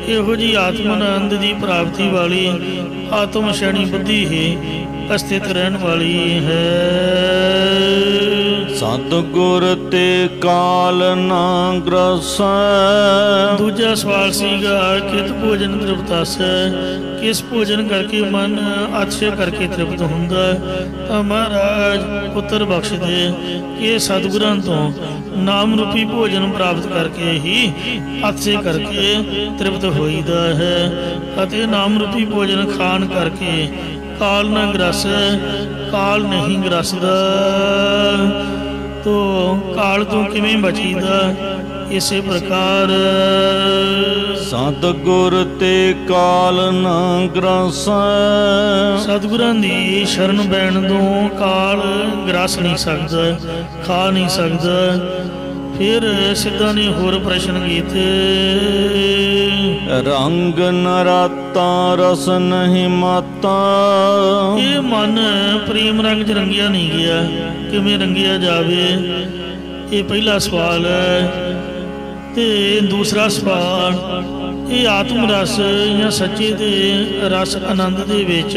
Speaker 2: ਇਹੋ ਜਿਹੀ ਆਤਮ ਆਨੰਦ ਦੀ ਪ੍ਰਾਪਤੀ ਵਾਲੀ ਆਤਮ ਸ਼ੈਣੀ ਬੁੱਧੀ ਹੀ ਅਸਥਿਤ ਰਹਿਣ ਵਾਲੀ ਹੈ।
Speaker 1: ਸਤਿਗੁਰ ਤੇ ਕਾਲ ਨਾ ਗ੍ਰਸੈ।
Speaker 2: ਦੂਜਾ ਸਵਾਲ ਸੀਗਾ, ਕਿਤ ਭੋਜਨ ਤ੍ਰਿਪਤਾਸੈ, ਕਿਸ ਭੋਜਨ ਕਰਕੇ ਮਨ ਅਤਿਸ਼ੇ ਕਰਕੇ ਤ੍ਰਿਪਤ ਹੁੰਦਾ? ਤਾਂ ਮਹਾਰਾਜ ਉੱਤਰ ਬਖਸ਼ ਦੇ ਕਿ ਸਤਿਗੁਰਾਂ ਤੋਂ ਨਾਮ ਰੂਪੀ ਭੋਜਨ ਪ੍ਰਾਪਤ ਕਰਕੇ ਹੀ ਅਤਿਸ਼ੇ ਕਰਕੇ ਤ੍ਰਿਪਤ ਹੋਈਦਾ ਹੈ। ਅਤੇ ਨਾਮ ਰੂਪੀ ਭੋਜਨ ਖਾਣ ਕਰਕੇ ਕਾਲ ਨਾ ਗ੍ਰਸੈ, ਕਾਲ ਨਹੀਂ ਗ੍ਰਸਦਾ। ਤੋ ਕਾਲ ਤੋਂ ਕਿਵੇਂ ਬਚੀਦਾ? ਇਸੇ ਪ੍ਰਕਾਰ
Speaker 1: ਸਤਿਗੁਰ ਤੇ ਕਾਲ ਨਾ ਗ੍ਰਸੈ।
Speaker 2: ਸਤਿਗੁਰਾਂ ਦੀ ਸ਼ਰਨ ਬੈਣ ਤੋਂ ਕਾਲ ਗ੍ਰਸ ਨਹੀਂ ਸਕਦਾ, ਖਾ ਨਹੀਂ ਸਕਦਾ। ਫਿਰ ਸਿੱਧਾਂ ਨੇ ਹੋਰ ਪ੍ਰਸ਼ਨ ਕੀਤੇ,
Speaker 1: ਰੰਗ ਨਰਾਤਾ ਰਸ ਨਹੀਂ ਮਾਤਾ।
Speaker 2: ਇਹ ਮਨ ਪ੍ਰੇਮ ਰੰਗ 'ਚ ਰੰਗਿਆ ਨਹੀਂ ਗਿਆ, ਕਿਵੇਂ ਰੰਗਿਆ ਜਾਵੇ? ਇਹ ਪਹਿਲਾ ਸਵਾਲ ਹੈ। ਤੇ ਦੂਸਰਾ ਸਵਾਲ, ਇਹ ਆਤਮ ਰਸ ਜਾਂ ਸੱਚੇ ਦੇ ਰਸ ਆਨੰਦ ਦੇ ਵਿੱਚ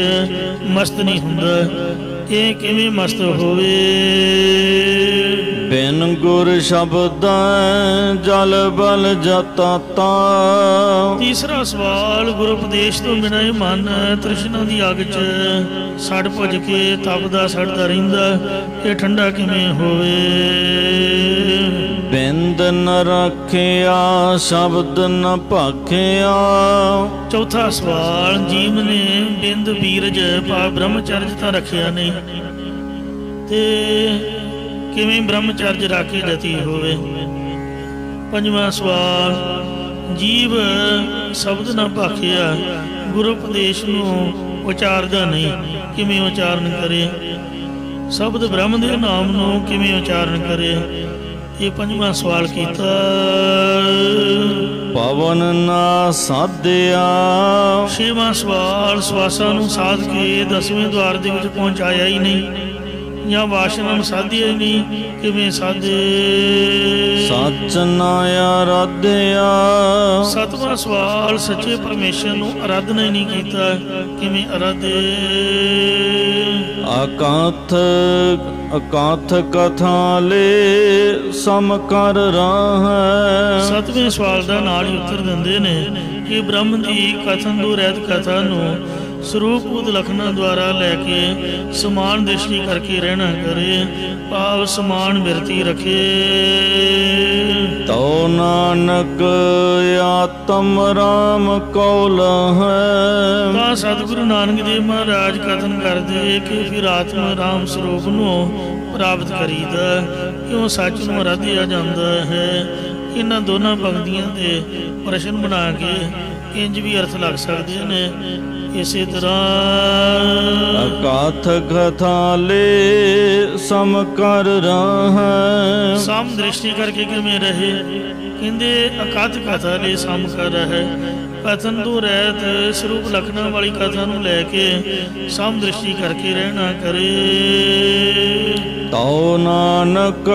Speaker 2: ਮਸਤ ਨਹੀਂ ਹੁੰਦਾ, ਇਹ ਕਿਵੇਂ ਮਸਤ ਹੋਵੇ?
Speaker 1: ਬਿਨ ਗੁਰ ਸ਼ਬਦ ਜਲ ਬਲ ਜਤਾਤਾ।
Speaker 2: ਤੀਸਰਾ ਸਵਾਲ, ਗੁਰੂ ਉਪਦੇਸ਼ ਤੋਂ ਬਿਨਾਂ ਇਹ ਮਨ ਤ੍ਰਿਸ਼ਨਾ ਦੀ ਅੱਗ 'ਚ ਸੜ ਭੁੱਜ ਕੇ ਤਪਦਾ ਸੜਦਾ ਰਹਿੰਦਾ, ਇਹ ਠੰਡਾ ਕਿਵੇਂ ਹੋਵੇ?
Speaker 1: ਬਿੰਦ ਨ ਰੱਖਿਆ ਸ਼ਬਦ ਨ ਭਾਖਿਆ।
Speaker 2: ਚੌਥਾ ਸਵਾਲ, ਜੀਵ ਨੇ ਬਿੰਦ ਬੀਰਜ ਭਾਵ ਬ੍ਰਹਮਚਰਜ ਤਾਂ ਰੱਖਿਆ ਨਹੀਂ, ਤੇ ਕਿਵੇਂ ਬ੍ਰਹਮਚਰਜ ਰੱਖ ਕੇ ਜਤੀ ਹੋਵੇ? ਪੰਜਵਾਂ ਸਵਾਲ, ਜੀਵ ਸ਼ਬਦ ਨਾ ਭਾਖਿਆ, ਗੁਰੂ ਉਪਦੇਸ਼ ਨੂੰ ਉਚਾਰਦਾ ਨਹੀਂ, ਕਿਵੇਂ ਉਚਾਰਨ ਕਰੇ? ਸ਼ਬਦ ਬ੍ਰਹਮ ਦੇ ਨਾਮ ਨੂੰ ਕਿਵੇਂ ਉਚਾਰਨ ਕਰੇ? ਇਹ ਪੰਜਵਾਂ ਸਵਾਲ ਕੀਤਾ।
Speaker 1: ਪਵਨ ਨਾ ਸਾਧਿਆ।
Speaker 2: ਛੇਵਾਂ ਸਵਾਲ, ਸਵਾਸਾਂ ਨੂੰ ਸਾਧ ਕੇ 10ਵੇਂ ਦੁਆਰ ਦੇ ਵਿੱਚ ਪਹੁੰਚਾਇਆ ਹੀ ਨਹੀਂ, ਜਾਂ ਵਾਸ਼ਨਾ ਨੂੰ ਸਾਧਿਆ ਹੀ ਨਹੀਂ, ਕਿਵੇਂ ਸਾਧੇ?
Speaker 1: ਸੱਚ ਨਾ ਆਰਾਧਿਆ।
Speaker 2: ਸਤਵਾਂ ਸਵਾਲ, ਸੱਚੇ ਪਰਮੇਸ਼ਰ ਨੂੰ ਆਰਾਧਨਾ ਹੀ ਨਹੀਂ ਕੀਤਾ, ਕਿਵੇਂ ਆਰਾਧੇ?
Speaker 1: ਅਕਾਥ ਕਥਾ ਲੈ ਸਮ ਕਰ ਰਾਹੈ।
Speaker 2: ਸਤਵੇਂ ਸਵਾਲ ਦਾ ਨਾਲ ਹੀ ਉੱਤਰ ਦਿੰਦੇ ਨੇ ਕਿ ਬ੍ਰਹਮ ਦੀ ਕਥਨ ਤੋਂ ਰਹਿਤ ਕਥਾ ਨੂੰ ਸਰੂਪਬੁੱਧ ਲਖਣਾਂ ਦੁਆਰਾ ਲੈ ਕੇ ਸਮਾਨ ਦ੍ਰਿਸ਼ਟੀ ਕਰਕੇ ਰਹਿਣਾ ਕਰੇ, ਭਾਵ ਸਮਾਨ ਬਿਰਤੀ ਰੱਖੇ।
Speaker 1: ਤੋ ਨਾਨਕ ਆਤਮ ਰਾਮ ਕੌਲ ਹੈ।
Speaker 2: ਤਾਂ ਸਤਿਗੁਰੂ ਨਾਨਕ ਦੇਵ ਮਹਾਰਾਜ ਕਥਨ ਕਰਦੇ ਕਿ ਫਿਰ ਆਤਮ ਰਾਮ ਸਰੂਪ ਨੂੰ ਪ੍ਰਾਪਤ ਕਰੀਦਾ, ਕਿਉਂ ਸੱਚ ਨੂੰ ਆਰਾਧਿਆ ਜਾਂਦਾ ਹੈ। ਇਹਨਾਂ ਦੋਨਾਂ ਪੰਕਤੀਆਂ ਦੇ ਪ੍ਰਸ਼ਨ ਬਣਾ ਕੇ ਇੰਜ ਵੀ ਅਰਥ ਲੱਗ ਸਕਦੇ ਨੇ। ਇਸੇ ਤਰ੍ਹਾਂ
Speaker 1: ਅਕਾਥ ਕਥਾ ਲੈ ਸਮ ਕਰ ਰਾਹੈ।
Speaker 2: ਸਮ ਦ੍ਰਿਸ਼ਟੀ ਕਰਕੇ ਕਿਵੇਂ ਰਹੇ? ਕਹਿੰਦੇ ਅਕਾਥ ਕਥਾ ਲੈ ਸਮ ਕਰ ਰਹੇ। ਕਥਨ ਤੋਂ ਰਹਿਤ ਸਰੂਪ ਲਖਣਾਂ ਵਾਲੀ ਕਥਾ ਨੂੰ ਲੈ ਕੇ ਸਮ ਦ੍ਰਿਸ਼ਟੀ ਕਰਕੇ ਰਹਿਣਾ ਕਰੇ।
Speaker 1: ਤਉ ਨਾਨਕ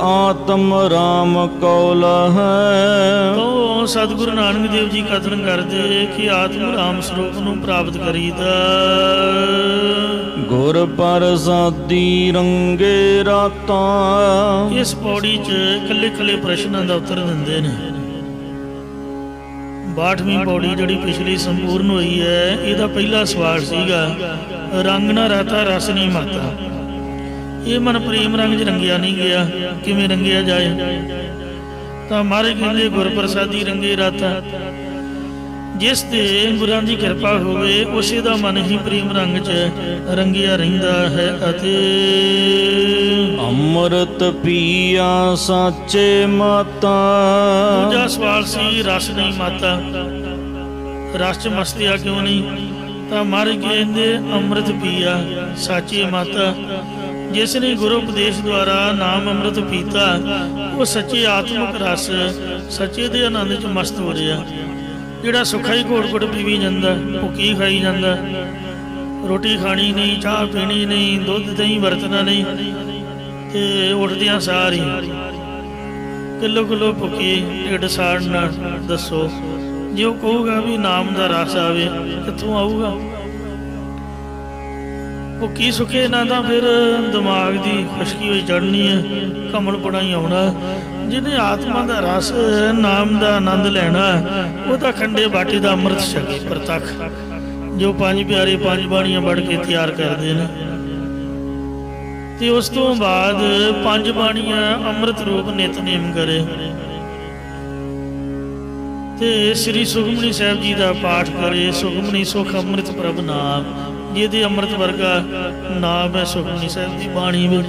Speaker 1: ਆਤਮ ਰਾਮ ਕੌਲ ਹੈ।
Speaker 2: ਤੋ ਸਤਿਗੁਰੂ ਨਾਨਕ ਦੇਵ ਜੀ ਕਥਨ ਕਰਦੇ ਕਿ ਆਤਮ ਰਾਮ ਸਰੂਪ ਨੂੰ ਪ੍ਰਾਪਤ ਕਰੀਦਾ।
Speaker 1: ਗੁਰ ਪ੍ਰਸਾਦੀ ਰੰਗੇ ਰਾਤਾਂ।
Speaker 2: ਇਸ ਪੌੜੀ 'ਚ ਇਕੱਲੇ ਇਕੱਲੇ ਪ੍ਰਸ਼ਨਾਂ ਦਾ ਉੱਤਰ ਦਿੰਦੇ ਨੇ। 62ਵੀਂ ਪੌੜੀ ਜਿਹੜੀ ਪਿਛਲੀ ਸੰਪੂਰਨ ਹੋਈ ਹੈ, ਇਹਦਾ ਪਹਿਲਾ ਸਵਾਲ ਸੀਗਾ ਰੰਗ ਨਾ ਰਾਤਾ ਰਸ ਨਹੀਂ ਮਾਤਾ। ਇਹ ਮਨ ਪ੍ਰੇਮ ਰੰਗ 'ਚ ਰੰਗਿਆ ਨਹੀਂ ਗਿਆ, ਕਿਵੇਂ ਰੰਗਿਆ ਜਾਏ? ਤਾਂ ਮਹਾਰਾਜ ਕਹਿੰਦੇ ਗੁਰ ਪ੍ਰਸਾਦੀ ਰੰਗੇ ਰਾਤਾ। ਜਿਸ ਤੇ ਗੁਰਾਂ ਦੀ ਕਿਰਪਾ ਹੋਵੇ ਉਸੇ ਦਾ ਮਨ ਹੀ ਪ੍ਰੇਮ ਰੰਗ 'ਚ ਰੰਗਿਆ ਰਹਿੰਦਾ ਹੈ। ਅਤੇ
Speaker 1: ਅੰਮ੍ਰਿਤ ਪੀਆ ਸਾਚੇ ਮਾਤਾ।
Speaker 2: ਦੂਜਾ ਸਵਾਲ ਸੀ ਰਸ ਨਹੀਂ ਮਾਤਾ, ਰਸ 'ਚ ਮਸਤਿਆ ਕਿਉਂ ਨਹੀਂ? ਤਾਂ ਮਹਾਰਾਜ ਕਹਿੰਦੇ ਅੰਮ੍ਰਿਤ ਪੀਆ ਸਾਚੇ ਮਾਤਾ। ਜਿਸ ਨੇ ਗੁਰੂ ਉਪਦੇਸ਼ ਦੁਆਰਾ ਨਾਮ ਅੰਮ੍ਰਿਤ ਪੀਤਾ, ਉਹ ਸੱਚੇ ਆਤਮਿਕ ਰਸ, ਸੱਚੇ ਦੇ ਆਨੰਦ 'ਚ ਮਸਤ ਹੋ ਰਿਹਾ। ਜਿਹੜਾ ਸੁੱਖਾ ਹੀ ਘੋੜ ਘੋੜ ਪੀਵੀ ਜਾਂਦਾ, ਭੁੱਖੀ ਖਾਈ ਜਾਂਦਾ, ਰੋਟੀ ਖਾਣੀ ਨਹੀਂ, ਚਾਹ ਪੀਣੀ ਨਹੀਂ, ਦੁੱਧ ਦਹੀਂ ਵਰਤਣਾ ਨਹੀਂ, ਤੇ ਉੱਠਦਿਆਂ ਸਾਰ ਹੀ ਕਿਲੋ ਕਿਲੋ ਭੁੱਖੀ ਢਿੱਡ ਸਾੜਨਾ। ਦੱਸੋ, ਜੇ ਉਹ ਕਹੂਗਾ ਵੀ ਨਾਮ ਦਾ ਰਸ ਆਵੇ, ਕਿੱਥੋਂ ਆਊਗਾ? ਭੁੱਖੀ ਸੁੱਖੇ ਨਾ ਤਾਂ ਫਿਰ ਦਿਮਾਗ ਦੀ ਖੁਸ਼ਕੀ ਹੋਈ ਚੜ੍ਹਨੀ ਹੈ, ਘਮਣਪੁਣਾ ਹੀ ਆਉਣਾ। ਜਿਹਨੇ ਆਤਮਾ ਦਾ ਰਸ ਨਾਮ ਦਾ ਆਨੰਦ ਲੈਣਾ, ਉਹ ਤਾਂ ਖੰਡੇ ਬਾਟੇ ਦਾ ਅੰਮ੍ਰਿਤ ਛਕੇ ਪ੍ਰਤੱਖ, ਜੋ ਪੰਜ ਪਿਆਰੇ ਪੰਜ ਬਾਣੀਆਂ ਵੜ ਕੇ ਤਿਆਰ ਕਰਦੇ ਨੇ। ਤੇ ਉਸ ਤੋਂ ਬਾਅਦ ਪੰਜ ਬਾਣੀਆਂ ਅੰਮ੍ਰਿਤ ਰੂਪ ਨਿਤਨੇਮ ਕਰੇ ਤੇ ਸ੍ਰੀ ਸੁਖਮਨੀ ਸਾਹਿਬ ਜੀ ਦਾ ਪਾਠ ਕਰੇ। ਸੁਖਮਨੀ ਸੁਖ ਅੰਮ੍ਰਿਤ ਪ੍ਰਭ ਨਾਮ, ਜਿਹਦੇ ਅੰਮ੍ਰਿਤ ਵਰਗਾ ਨਾਮ ਹੈ ਸੁਖਮਨੀ ਸਾਹਿਬ ਦੀ ਬਾਣੀ ਵਿੱਚ।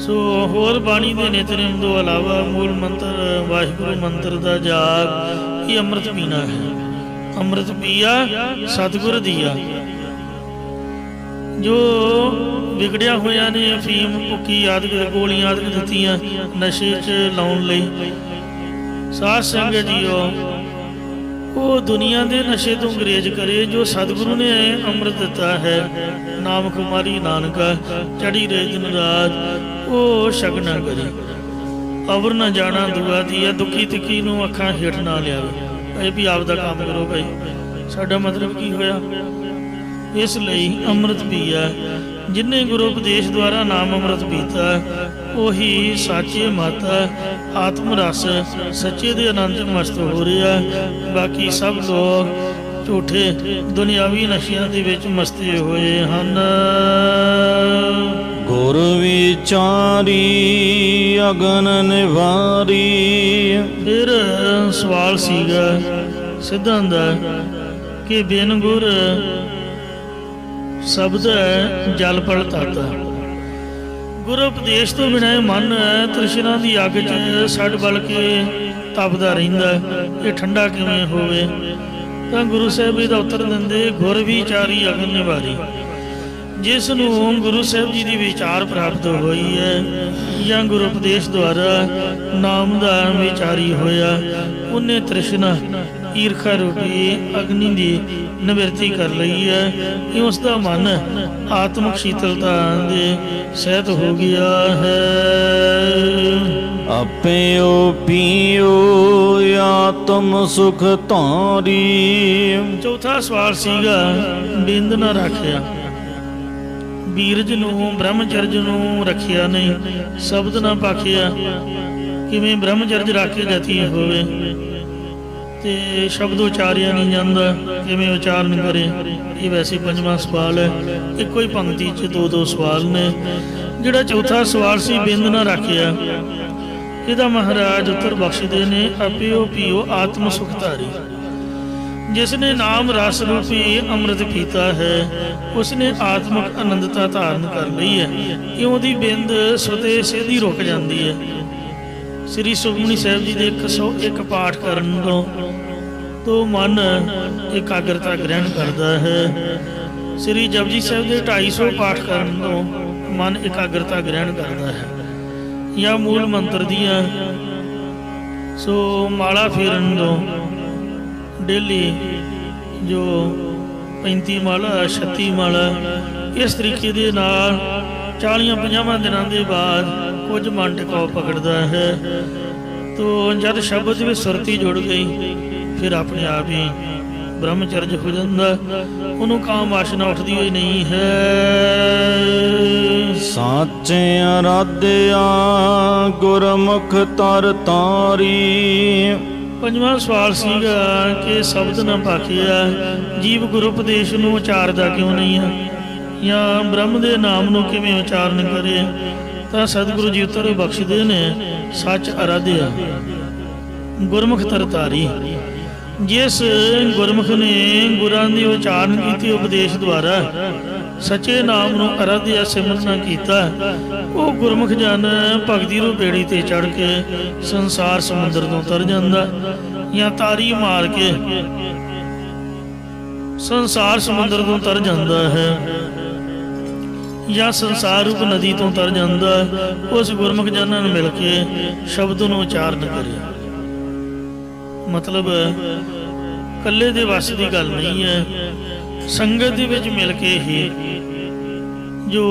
Speaker 2: ਸੋ ਹੋਰ ਬਾਣੀ ਦੇ ਨਿਤਨੇਮ ਤੋਂ ਇਲਾਵਾ ਮੂਲ ਮੰਤਰ ਵਾਹਿਗੁਰੂ ਮੰਤਰ ਦਾ ਜਾਪ, ਇਹ ਅੰਮ੍ਰਿਤ ਪੀਣਾ ਹੈ। ਅੰਮ੍ਰਿਤ ਪੀਆ ਸਤਿਗੁਰ ਦੀਆ। ਜੋ ਵਿਗੜਿਆ ਹੋਇਆ ਨੇ ਅਫੀਮ ਭੁੱਕੀ ਆਦਿਕ ਗੋਲੀਆਂ ਆਦਿਕ ਦਿੱਤੀਆਂ ਨਸ਼ੇ 'ਚ ਲਾਉਣ ਲਈ, ਸਾਧ ਸੰਗਤ ਜੀਓ, ਉਹ ਦੁਨੀਆ ਦੇ ਨਸ਼ੇ ਤੋਂ ਗੁਰੇਜ਼ ਕਰੇ। ਜੋ ਸਤਿਗੁਰੂ ਨੇ ਅੰਮ੍ਰਿਤ ਦਿੱਤਾ ਹੈ, ਨਾਮ ਕੁਮਾਰੀ ਨਾਨਕਾ ਚੜੀ ਰਹੇ ਦਿਨ ਰਾਤ, ਉਹ ਛਕਣਾ ਕਰੇ। ਅਵਰ ਨਾ ਜਾਣਾ ਦੁਆ ਦੀ ਹੈ, ਦੁਖੀ ਤਿੱਖੀ ਨੂੰ ਅੱਖਾਂ ਹੇਠ ਨਾ ਲਿਆਵੇ। ਇਹ ਵੀ ਆਪ ਦਾ ਕੰਮ ਕਰੋ ਭਾਈ, ਸਾਡਾ ਮਤਲਬ ਕੀ ਹੋਇਆ? ਇਸ ਲਈ ਅੰਮ੍ਰਿਤ ਪੀਆ। ਜਿਨ੍ਹਾਂ ਗੁਰੂ ਉਪਦੇਸ਼ ਦੁਆਰਾ ਨਾਮ ਅੰਮ੍ਰਿਤ ਪੀਤਾ, ਉਹੀ ਸਾਚੇ ਮਾਤਾ ਆਤਮ ਰਸ ਸੱਚੇ ਦੇ ਆਨੰਦ ਮਸਤ ਹੋ ਰਿਹਾ। ਬਾਕੀ ਸਭ ਲੋਕ ਝੂਠੇ ਦੁਨਿਆਵੀ ਨਸ਼ਿਆਂ ਦੇ ਵਿੱਚ ਮਸਤੇ ਹੋਏ ਹਨ।
Speaker 1: ਗੁਰ ਵਿਚਾਰੀ ਅਗਨ ਨਿਵਾਰੀ।
Speaker 2: ਫਿਰ ਸਵਾਲ ਸੀਗਾ ਸਿੱਧਾਂ ਦਾ ਕਿ ਬਿਨ ਗੁਰ ਸ਼ਬਦ ਜਲ ਪਲ ਤਾਤਾ। ਗੁਰੂ ਉਪਦੇਸ਼ ਤੋਂ ਬਿਨਾਂ ਮਨ ਤ੍ਰਿਸ਼ਨਾ ਦੀ ਅੱਗ 'ਚ ਸੜ ਬਲ ਕੇ ਤਪਦਾ ਰਹਿੰਦਾ, ਇਹ ਠੰਡਾ ਕਿਵੇਂ ਹੋਵੇ? ਤਾਂ ਗੁਰੂ ਸਾਹਿਬ ਇਹਦਾ ਉੱਤਰ ਦਿੰਦੇ ਗੁਰ ਵਿਚਾਰੀ ਅਗਨ ਨਿਵਾਰੀ। ਜਿਸ ਨੂੰ ਗੁਰੂ ਸਾਹਿਬ ਜੀ ਦੀ ਵਿਚਾਰ ਪ੍ਰਾਪਤ ਹੋਈ ਹੈ ਜਾਂ ਗੁਰੂ ਉਪਦੇਸ਼ ਦੁਆਰਾ ਨਾਮ ਦਾ ਵਿਚਾਰੀ ਹੋਇਆ, ਉਹਨੇ ਤ੍ਰਿਸ਼ਨਾ ਈਰਖਾ ਰੂਪੀ ਅਗਨੀ ਦੀ ਨਿਵਰਤੀ ਕਰ ਲਈ ਹੈ ਕਿ ਉਸ ਦਾ ਮਨ ਆਤਮਿਕ ਸ਼ੀਤਲਤਾ ਦੇ ਸਹਿਤ ਹੋ ਗਿਆ ਹੈ।
Speaker 1: ਆਪਿਓ ਪੀਓ ਆਤਮ ਸੁਖ ਧਾਰੀ।
Speaker 2: ਚੌਥਾ ਸਵਾਲ ਸੀਗਾ ਬਿੰਦ ਨਾ ਰੱਖਿਆ, ਬੀਰਜ ਨੂੰ ਬ੍ਰਹਮਚਰਜ ਨੂੰ ਰੱਖਿਆ ਨਹੀਂ, ਸ਼ਬਦ ਨਾ ਪਾਖਿਆ। ਕਿਵੇਂ ਬ੍ਰਹਮਚਰਜ ਰੱਖ ਕੇ ਜਤੀ ਹੋਵੇ ਤੇ ਸ਼ਬਦ ਉਚਾਰਿਆ ਨਹੀਂ ਜਾਂਦਾ, ਕਿਵੇਂ ਉਚਾਰਨ ਕਰੇ? ਇਹ ਵੈਸੇ ਪੰਜਵਾਂ ਸਵਾਲ ਹੈ, ਇੱਕੋ ਹੀ ਪੰਕਤੀ 'ਚ ਦੋ ਦੋ ਸਵਾਲ ਨੇ। ਜਿਹੜਾ ਚੌਥਾ ਸਵਾਲ ਸੀ ਬਿੰਦ ਨਾ ਰੱਖਿਆ, ਇਹਦਾ ਮਹਾਰਾਜ ਉੱਤਰ ਬਖਸ਼ਦੇ ਨੇ ਆਪਿਓ ਪੀਓ ਆਤਮ ਸੁਖ ਧਾਰੀ। ਜਿਸ ਨੇ ਨਾਮ ਰਸ ਰੂਪੀ ਅੰਮ੍ਰਿਤ ਪੀਤਾ ਹੈ, ਉਸ ਨੇ ਆਤਮਿਕ ਆਨੰਦਤਾ ਧਾਰਨ ਕਰ ਲਈ ਹੈ। ਇਉਂ ਦੀ ਬਿੰਦ ਸੁਤੇ ਸਿੱਧੀ ਰੁਕ ਜਾਂਦੀ ਹੈ। ਸ੍ਰੀ ਸੁਖਮਨੀ ਸਾਹਿਬ ਜੀ ਦੇ 101 ਪਾਠ ਕਰਨ ਤੋਂ ਮਨ ਇਕਾਗਰਤਾ ਗ੍ਰਹਿਣ ਕਰਦਾ ਹੈ। ਸ੍ਰੀ ਜਪਜੀ ਸਾਹਿਬ ਦੇ 250 ਪਾਠ ਕਰਨ ਤੋਂ ਮਨ ਇਕਾਗਰਤਾ ਗ੍ਰਹਿਣ ਕਰਦਾ ਹੈ। ਜਾਂ ਮੂਲ ਮੰਤਰ ਦੀਆਂ ਮਾਲਾ ਫੇਰਨ ਤੋਂ ਡੇਲੀ ਜੋ 35 ਮਾਲਾ 36 ਮਾਲਾ ਇਸ ਤਰੀਕੇ ਦੇ ਨਾਲ 40-50 ਦਿਨਾਂ ਦੇ ਬਾਅਦ ਕੁਝ ਮਨ ਟਿਕਾਉ ਪਕੜਦਾ ਹੈ। ਤੋ ਜਦ ਸ਼ਬਦ ਵਿੱਚ ਸੁਰਤੀ ਜੁੜ ਗਈ ਫਿਰ ਆਪਣੇ ਆਪ ਹੀ ਬ੍ਰਹਮਚਰਜ ਹੋ ਜਾਂਦਾ, ਉਹਨੂੰ ਕਾਮ ਵਾਸ਼ਨਾ ਉੱਠਦੀ ਹੋਈ ਨਹੀਂ ਹੈ।
Speaker 1: ਸਾਚੇ ਅਰਾਧਿਆ ਗੁਰਮੁਖ ਤਰ ਤਾਰੀ।
Speaker 2: ਪੰਜਵਾਂ ਸਵਾਲ ਸੀਗਾ ਕਿ ਸ਼ਬਦ ਨਾ ਭਾਖਿਆ, ਜੀਵ ਗੁਰੂ ਉਪਦੇਸ਼ ਨੂੰ ਉਚਾਰਦਾ ਕਿਉਂ ਨਹੀਂ ਹੈ, ਜਾਂ ਬ੍ਰਹਮ ਦੇ ਨਾਮ ਨੂੰ ਕਿਵੇਂ ਉਚਾਰਨ ਕਰੇ? ਤਾਂ ਸਤਿਗੁਰੂ ਜੀ ਉੱਤਰ ਬਖਸ਼ਦੇ ਨੇ ਸੱਚ ਅਰਾਧਿਆ ਗੁਰਮੁਖ ਤਰ ਤਾਰੀ। ਜਿਸ ਗੁਰਮੁਖ ਨੇ ਗੁਰਾਂ ਦੀ ਉਚਾਰਨ ਕੀਤੀ ਉਪਦੇਸ਼ ਦੁਆਰਾ ਸੱਚੇ ਨਾਮ ਨੂੰ ਅਰਾਧਿਆ ਸਿਮਰਨ ਕੀਤਾ, ਉਹ ਗੁਰਮੁਖ ਜਨ ਭਗਤੀ ਰੂਪ ਬੇੜੀ ਤੇ ਚੜ੍ਹ ਕੇ ਸੰਸਾਰ ਸਮੁੰਦਰ ਤੋਂ ਤਰ ਜਾਂਦਾ, ਜਾਂ ਤਾਰੀ ਮਾਰ ਕੇ ਸੰਸਾਰ ਸਮੁੰਦਰ ਤੋਂ ਤਰ ਜਾਂਦਾ ਹੈ, ਜਾਂ ਸੰਸਾਰ ਰੂਪ ਨਦੀ ਤੋਂ ਤਰ ਜਾਂਦਾ। ਉਸ ਗੁਰਮੁਖ ਜਨਾਂ ਨਾਲ ਮਿਲ ਕੇ ਸ਼ਬਦ ਨੂੰ ਉਚਾਰਨ ਕਰੇ। ਮਤਲਬ ਇਕੱਲੇ ਦੇ ਵੱਸ ਦੀ ਗੱਲ ਨਹੀਂ ਹੈ, ਸੰਗਤ ਦੇ ਵਿੱਚ ਮਿਲ ਕੇ ਹੀ ਜੋ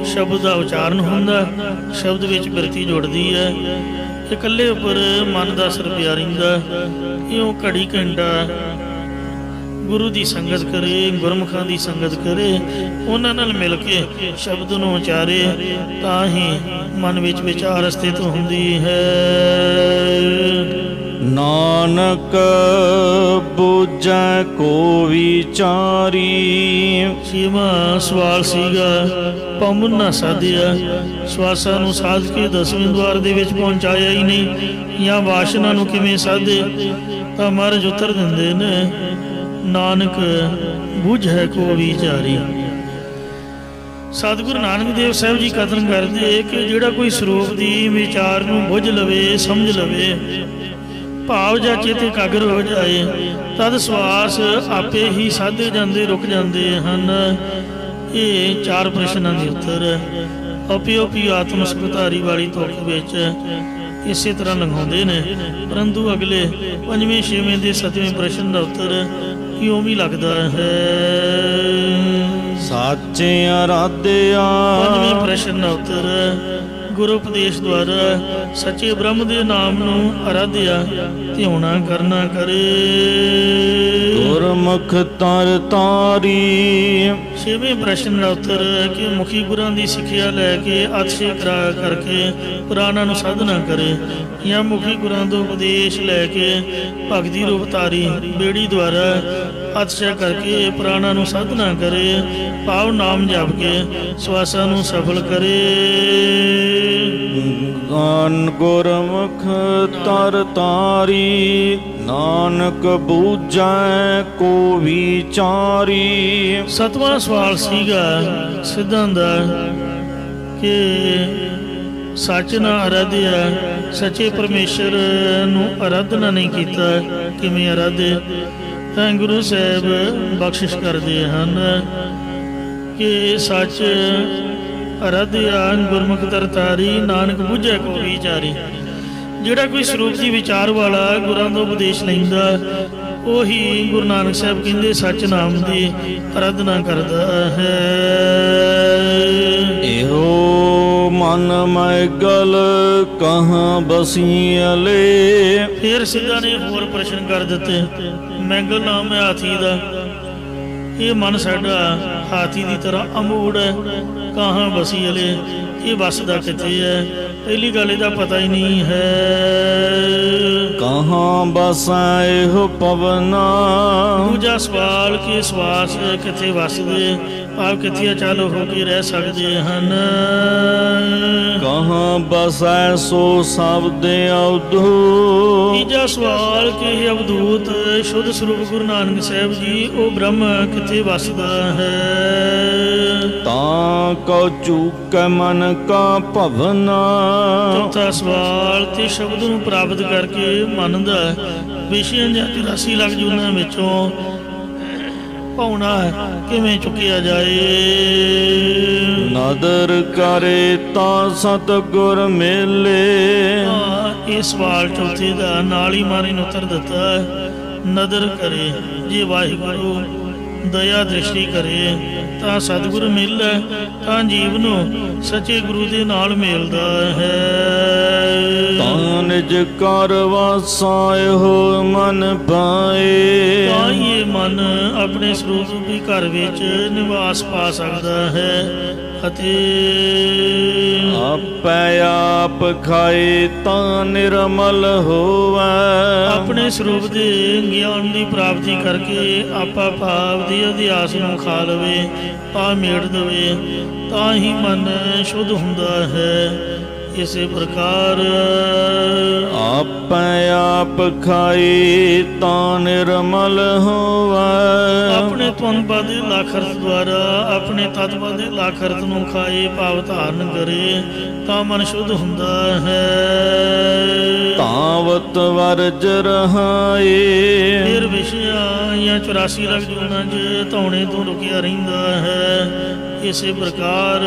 Speaker 2: ਸ਼ਬਦ ਦਾ ਉਚਾਰਨ ਹੁੰਦਾ, ਸ਼ਬਦ ਵਿੱਚ ਬਿਰਤੀ ਜੁੜਦੀ ਹੈ। ਇਕੱਲੇ ਉੱਪਰ ਮਨ ਦਾ ਅਸਰ ਪਿਆ ਰਹਿੰਦਾ। ਇਉਂ ਘੜੀ ਘੰਟਾ ਗੁਰੂ ਦੀ ਸੰਗਤ ਕਰੇ, ਗੁਰਮੁਖਾਂ ਦੀ ਸੰਗਤ ਕਰੇ, ਉਹਨਾਂ ਨਾਲ ਮਿਲ ਕੇ ਸ਼ਬਦ ਨੂੰ ਉਚਾਰੇ, ਤਾਂ ਹੀ ਮਨ ਵਿੱਚ ਵਿਚਾਰ ਸਥਿਤ ਹੁੰਦੀ ਹੈ।
Speaker 1: ਨਾਨਕ ਬੁਝੈ ਕੋ ਵਿਚਾਰੀ।
Speaker 2: ਛੇਵਾਂ ਸਵਾਲ ਸੀਗਾ ਪਵਨ ਨਾ ਸਾਧਿਆ, ਸਵਾਸਾਂ ਨੂੰ ਸਾਧ ਕੇ 10ਵੇਂ ਦੁਆਰ ਦੇ ਵਿੱਚ ਪਹੁੰਚਾਇਆ ਹੀ ਨਹੀਂ, ਜਾਂ ਵਾਸ਼ਨਾ ਨੂੰ ਕਿਵੇਂ ਸਾਧੇ? ਤਾਂ ਮਹਾਰਾਜ ਉੱਤਰ ਦਿੰਦੇ ਨੇ ਨਾਨਕ ਬੁਝੈ ਕੋ ਵਿਚਾਰੀ। ਸਤਿਗੁਰੂ ਨਾਨਕ ਦੇਵ ਸਾਹਿਬ ਜੀ ਕਥਨ ਕਰਦੇ ਕਿ ਜਿਹੜਾ ਕੋਈ ਸਰੂਪ ਦੀ ਵਿਚਾਰ ਨੂੰ ਬੁੱਝ ਲਵੇ, ਸਮਝ ਲਵੇ, ਭਾਵ ਜਾਂ ਚਿੱਤ ਇਕਾਗਰ ਹੋ ਜਾਏ, ਤਦ ਸਵਾਸ ਆਪੇ ਹੀ ਸਾਧੇ ਜਾਂਦੇ, ਰੁਕ ਜਾਂਦੇ ਹਨ। ਇਹ 4 ਪ੍ਰਸ਼ਨਾਂ ਦੇ ਉੱਤਰ ਆਪਿਓ ਪੀ ਆਤਮ ਸੁਖ ਧਾਰੀ ਵਾਲੀ ਤੁਕ ਵਿੱਚ ਇਸੇ ਤਰ੍ਹਾਂ ਲੰਘਾਉਂਦੇ ਨੇ। ਪਰੰਤੂ ਅਗਲੇ 5ਵੇਂ 6ਵੇਂ ਦੇ 7ਵੇਂ ਪ੍ਰਸ਼ਨ ਦਾ ਉੱਤਰ ਇਉਂ ਵੀ ਲੱਗਦਾ ਹੈ।
Speaker 1: ਸਾਚੇ ਅਰਾਧਿਆ।
Speaker 2: 5ਵੇਂ ਪ੍ਰਸ਼ਨ ਦਾ ਉੱਤਰ ਗੁਰੂ ਉਪਦੇਸ਼ ਦੁਆਰਾ ਸੱਚੇ ਬ੍ਰਹਮ ਦੇ ਨਾਮ ਨੂੰ ਅਰਾਧਿਆ ਧਿਆਉਣਾ ਕਰਨਾ ਕਰੇ।
Speaker 1: ਗੁਰਮੁਖ ਤਰ ਤਾਰੀ।
Speaker 2: 6ਵੇਂ ਪ੍ਰਸ਼ਨ ਦਾ ਉੱਤਰ ਕਿ ਮੁਖੀ ਗੁਰਾਂ ਦੀ ਸਿੱਖਿਆ ਲੈ ਕੇ ਅਤਿਸ਼ੇ ਕਰਕੇ ਪੁਰਾਣਾਂ ਨੂੰ ਸਾਧਨਾ ਕਰੇ, ਜਾਂ ਮੁਖੀ ਗੁਰਾਂ ਤੋਂ ਉਪਦੇਸ਼ ਲੈ ਕੇ ਭਗਤੀ ਰੂਪ ਧਾਰੀ ਬੇੜੀ ਦੁਆਰਾ ਅਤਿਸ਼ੇ ਕਰਕੇ ਪੁਰਾਣਾਂ ਨੂੰ ਸਾਧਨਾ ਕਰੇ, ਭਾਵ ਨਾਮ ਜਪ ਕੇ ਸਵਾਸਾਂ ਨੂੰ ਸਫਲ ਕਰੇ।
Speaker 1: ਗੁਰਮੁਖ ਤਰ ਤਾਰੀ, ਨਾਨਕ ਬੂਝੈ ਕੋ ਵਿਚਾਰੀ।
Speaker 2: 7ਵਾਂ ਸਵਾਲ ਸੀਗਾ ਸਿੱਧਾਂ ਦਾ ਕਿ ਸੱਚ ਨਾ ਅਰਾਧਿਆ, ਸੱਚੇ ਪਰਮੇਸ਼ਰ ਨੂੰ ਅਰਾਧਨਾ ਨਹੀਂ ਕੀਤਾ, ਕਿਵੇਂ ਅਰਾਧੇ? ਤਾਂ ਗੁਰੂ ਸਾਹਿਬ ਬਖਸ਼ਿਸ਼ ਕਰਦੇ ਹਨ कि सच अरध्या गुरमुख तरतारी नानक बुझे को विचारी। ਜਿਹੜਾ ਕੋਈ ਸਰੂਪ ਦੀ ਵਿਚਾਰ ਵਾਲਾ ਗੁਰਾਂ ਤੋਂ ਉਪਦੇਸ਼ ਲੈਂਦਾ ਉਹੀ ਗੁਰੂ ਨਾਨਕ ਸਾਹਿਬ ਕਹਿੰਦੇ ਸੱਚ ਨਾਮ ਦੀ ਅਰਾਧਨਾ ਕਰਦਾ ਹੈ।
Speaker 1: ਇਹੋ ਮਨ ਮੈਗਲ ਕਹਾਂ ਬਸੀਲੇ।
Speaker 2: ਫਿਰ ਸਿੱਧਾ ਨੇ ਹੋਰ ਪ੍ਰਸ਼ਨ ਕਰ ਦਿੱਤੇ। ਮੈਗਲ ਨਾਮ ਹੈ ਹਾਥੀ ਦਾ। ਇਹ ਮਨ ਸਾਡਾ ਹਾਥੀ ਦੀ ਤਰ੍ਹਾਂ ਅਮੂੜ ਹੈ। ਕਹਾਂ ਬਸੀਲੇ, ਇਹ ਵਸਦਾ ਕਿੱਥੇ ਹੈ? ਪਹਿਲੀ ਗੱਲ ਇਹਦਾ ਪਤਾ ਹੀ ਨਹੀਂ ਹੈ।
Speaker 1: ਕਹਾਂ ਬਸੈ ਇਹੋ ਪਵਨਾ।
Speaker 2: ਦੂਜਾ ਸਵਾਲ ਕਿ ਸਵਾਸ ਕਿੱਥੇ ਵਸਦੇ, ਆਪ ਕਿੱਥੇ ਅਚਲ ਹੋ ਕੇ ਰਹਿ ਸਕਦੇ ਹਨ।
Speaker 1: ਕਹਾਂ ਬਸੈ ਸੋ ਸ਼ਬਦ ਅਵਧੂ।
Speaker 2: ਤੀਜਾ ਸਵਾਲ ਕਿ ਇਹ ਅਵਧੂਤ ਸ਼ੁੱਧ ਸਰੂਪ ਗੁਰੂ ਨਾਨਕ ਸਾਹਿਬ ਜੀ ਉਹ ਬ੍ਰਹਮ ਕਿੱਥੇ ਵਸਦਾ ਹੈ।
Speaker 1: ਤਾਂ ਕਉ ਚੂਕੈ ਮਨ ਕਾ ਭਵਨਾ।
Speaker 2: ਚੌਥਾ ਸਵਾਲ ਤੇ ਸ਼ਬਦ ਨੂੰ ਪ੍ਰਾਪਤ ਕਰਕੇ ਮਨ ਦਾ ਵਿਸ਼ਿਆਂ ਜਾਂ 84 ਲੱਖ ਜੂਨਾਂ ਵਿੱਚੋਂ ਪਾਉਣਾ ਕਿਵੇਂ ਚੁੱਕਿਆ ਜਾਏ।
Speaker 1: ਨਦਰ ਕਰੇ ਤਾਂ ਸਤਿਗੁਰ ਮੇਲੇ।
Speaker 2: ਇਹ ਸਵਾਲ ਚੌਥੇ ਦਾ ਨਾਲ ਹੀ ਮਾਰੇ ਨੂੰ ਉੱਤਰ ਦਿੱਤਾ। ਨਦਰ ਕਰੇ, ਜੇ ਵਾਹਿਗੁਰੂ ਦਇਆ ਦ੍ਰਿਸ਼ਟੀ ਕਰੇ ਤਾਂ ਸਤਿਗੁਰੂ ਮਿਲਦਾ, ਤਾਂ ਜੀਵ ਨੂੰ ਸੱਚੇ ਗੁਰੂ ਦੇ ਨਾਲ ਮਿਲਦਾ ਹੈ।
Speaker 1: ਤਾਂ ਨਿਜ ਕਰ ਵਾਸਾ ਇਹੋ ਮਨ ਪਾਏ।
Speaker 2: ਤਾਂ ਇਹ ਮਨ ਆਪਣੇ ਸਰੂਪ ਰੂਪੀ ਘਰ ਵਿੱਚ ਨਿਵਾਸ ਪਾ ਸਕਦਾ ਹੈ ਅਤੇ
Speaker 1: ਆਪੇ ਆਪ ਖਾਏ ਤਾਂ ਨਿਰਮਲ ਹੋਵੇ।
Speaker 2: ਆਪਣੇ ਸਰੂਪ ਦੇ ਗਿਆਨ ਦੀ ਪ੍ਰਾਪਤੀ ਕਰਕੇ ਆਪਾ ਭਾਵ ਦੀ ਅਧਿਆਸ ਨੂੰ ਖਾ ਲਵੇ, ਪਾ ਮੇੜ ਦੇਵੇ, ਤਾਂ ਹੀ ਮਨ ਸ਼ੁੱਧ ਹੁੰਦਾ ਹੈ। ਇਸੇ ਪ੍ਰਕਾਰ
Speaker 1: ਆਪੇ ਆਪ ਖਾਏ ਤਾਂ ਨਿਰਮਲ ਹੋਵੇ।
Speaker 2: ਆਪਣੇ ਤੁਨ ਪਦ ਲਾਖਰਤ ਦੁਆਰਾ ਆਪਣੇ ਤਤ ਪਦ ਲਾਖਰਤ ਨੂੰ ਖਾਏ, ਭਾਵ ਧਾਰਨ ਕਰੇ, ਤਾਂ ਮਨ ਸ਼ੁੱਧ ਹੁੰਦਾ ਹੈ।
Speaker 1: ਤਾਵਤ ਵਰਜ ਰਹਾਏ।
Speaker 2: ਫਿਰ ਵਿਸ਼ਿਆਂ ਜਾਂ 84 ਲੱਖ ਜੂਨਾਂ 'ਚ ਧੌਣੇ ਤੋਂ ਰੁਕਿਆ ਰਹਿੰਦਾ ਹੈ। ਇਸੇ ਪ੍ਰਕਾਰ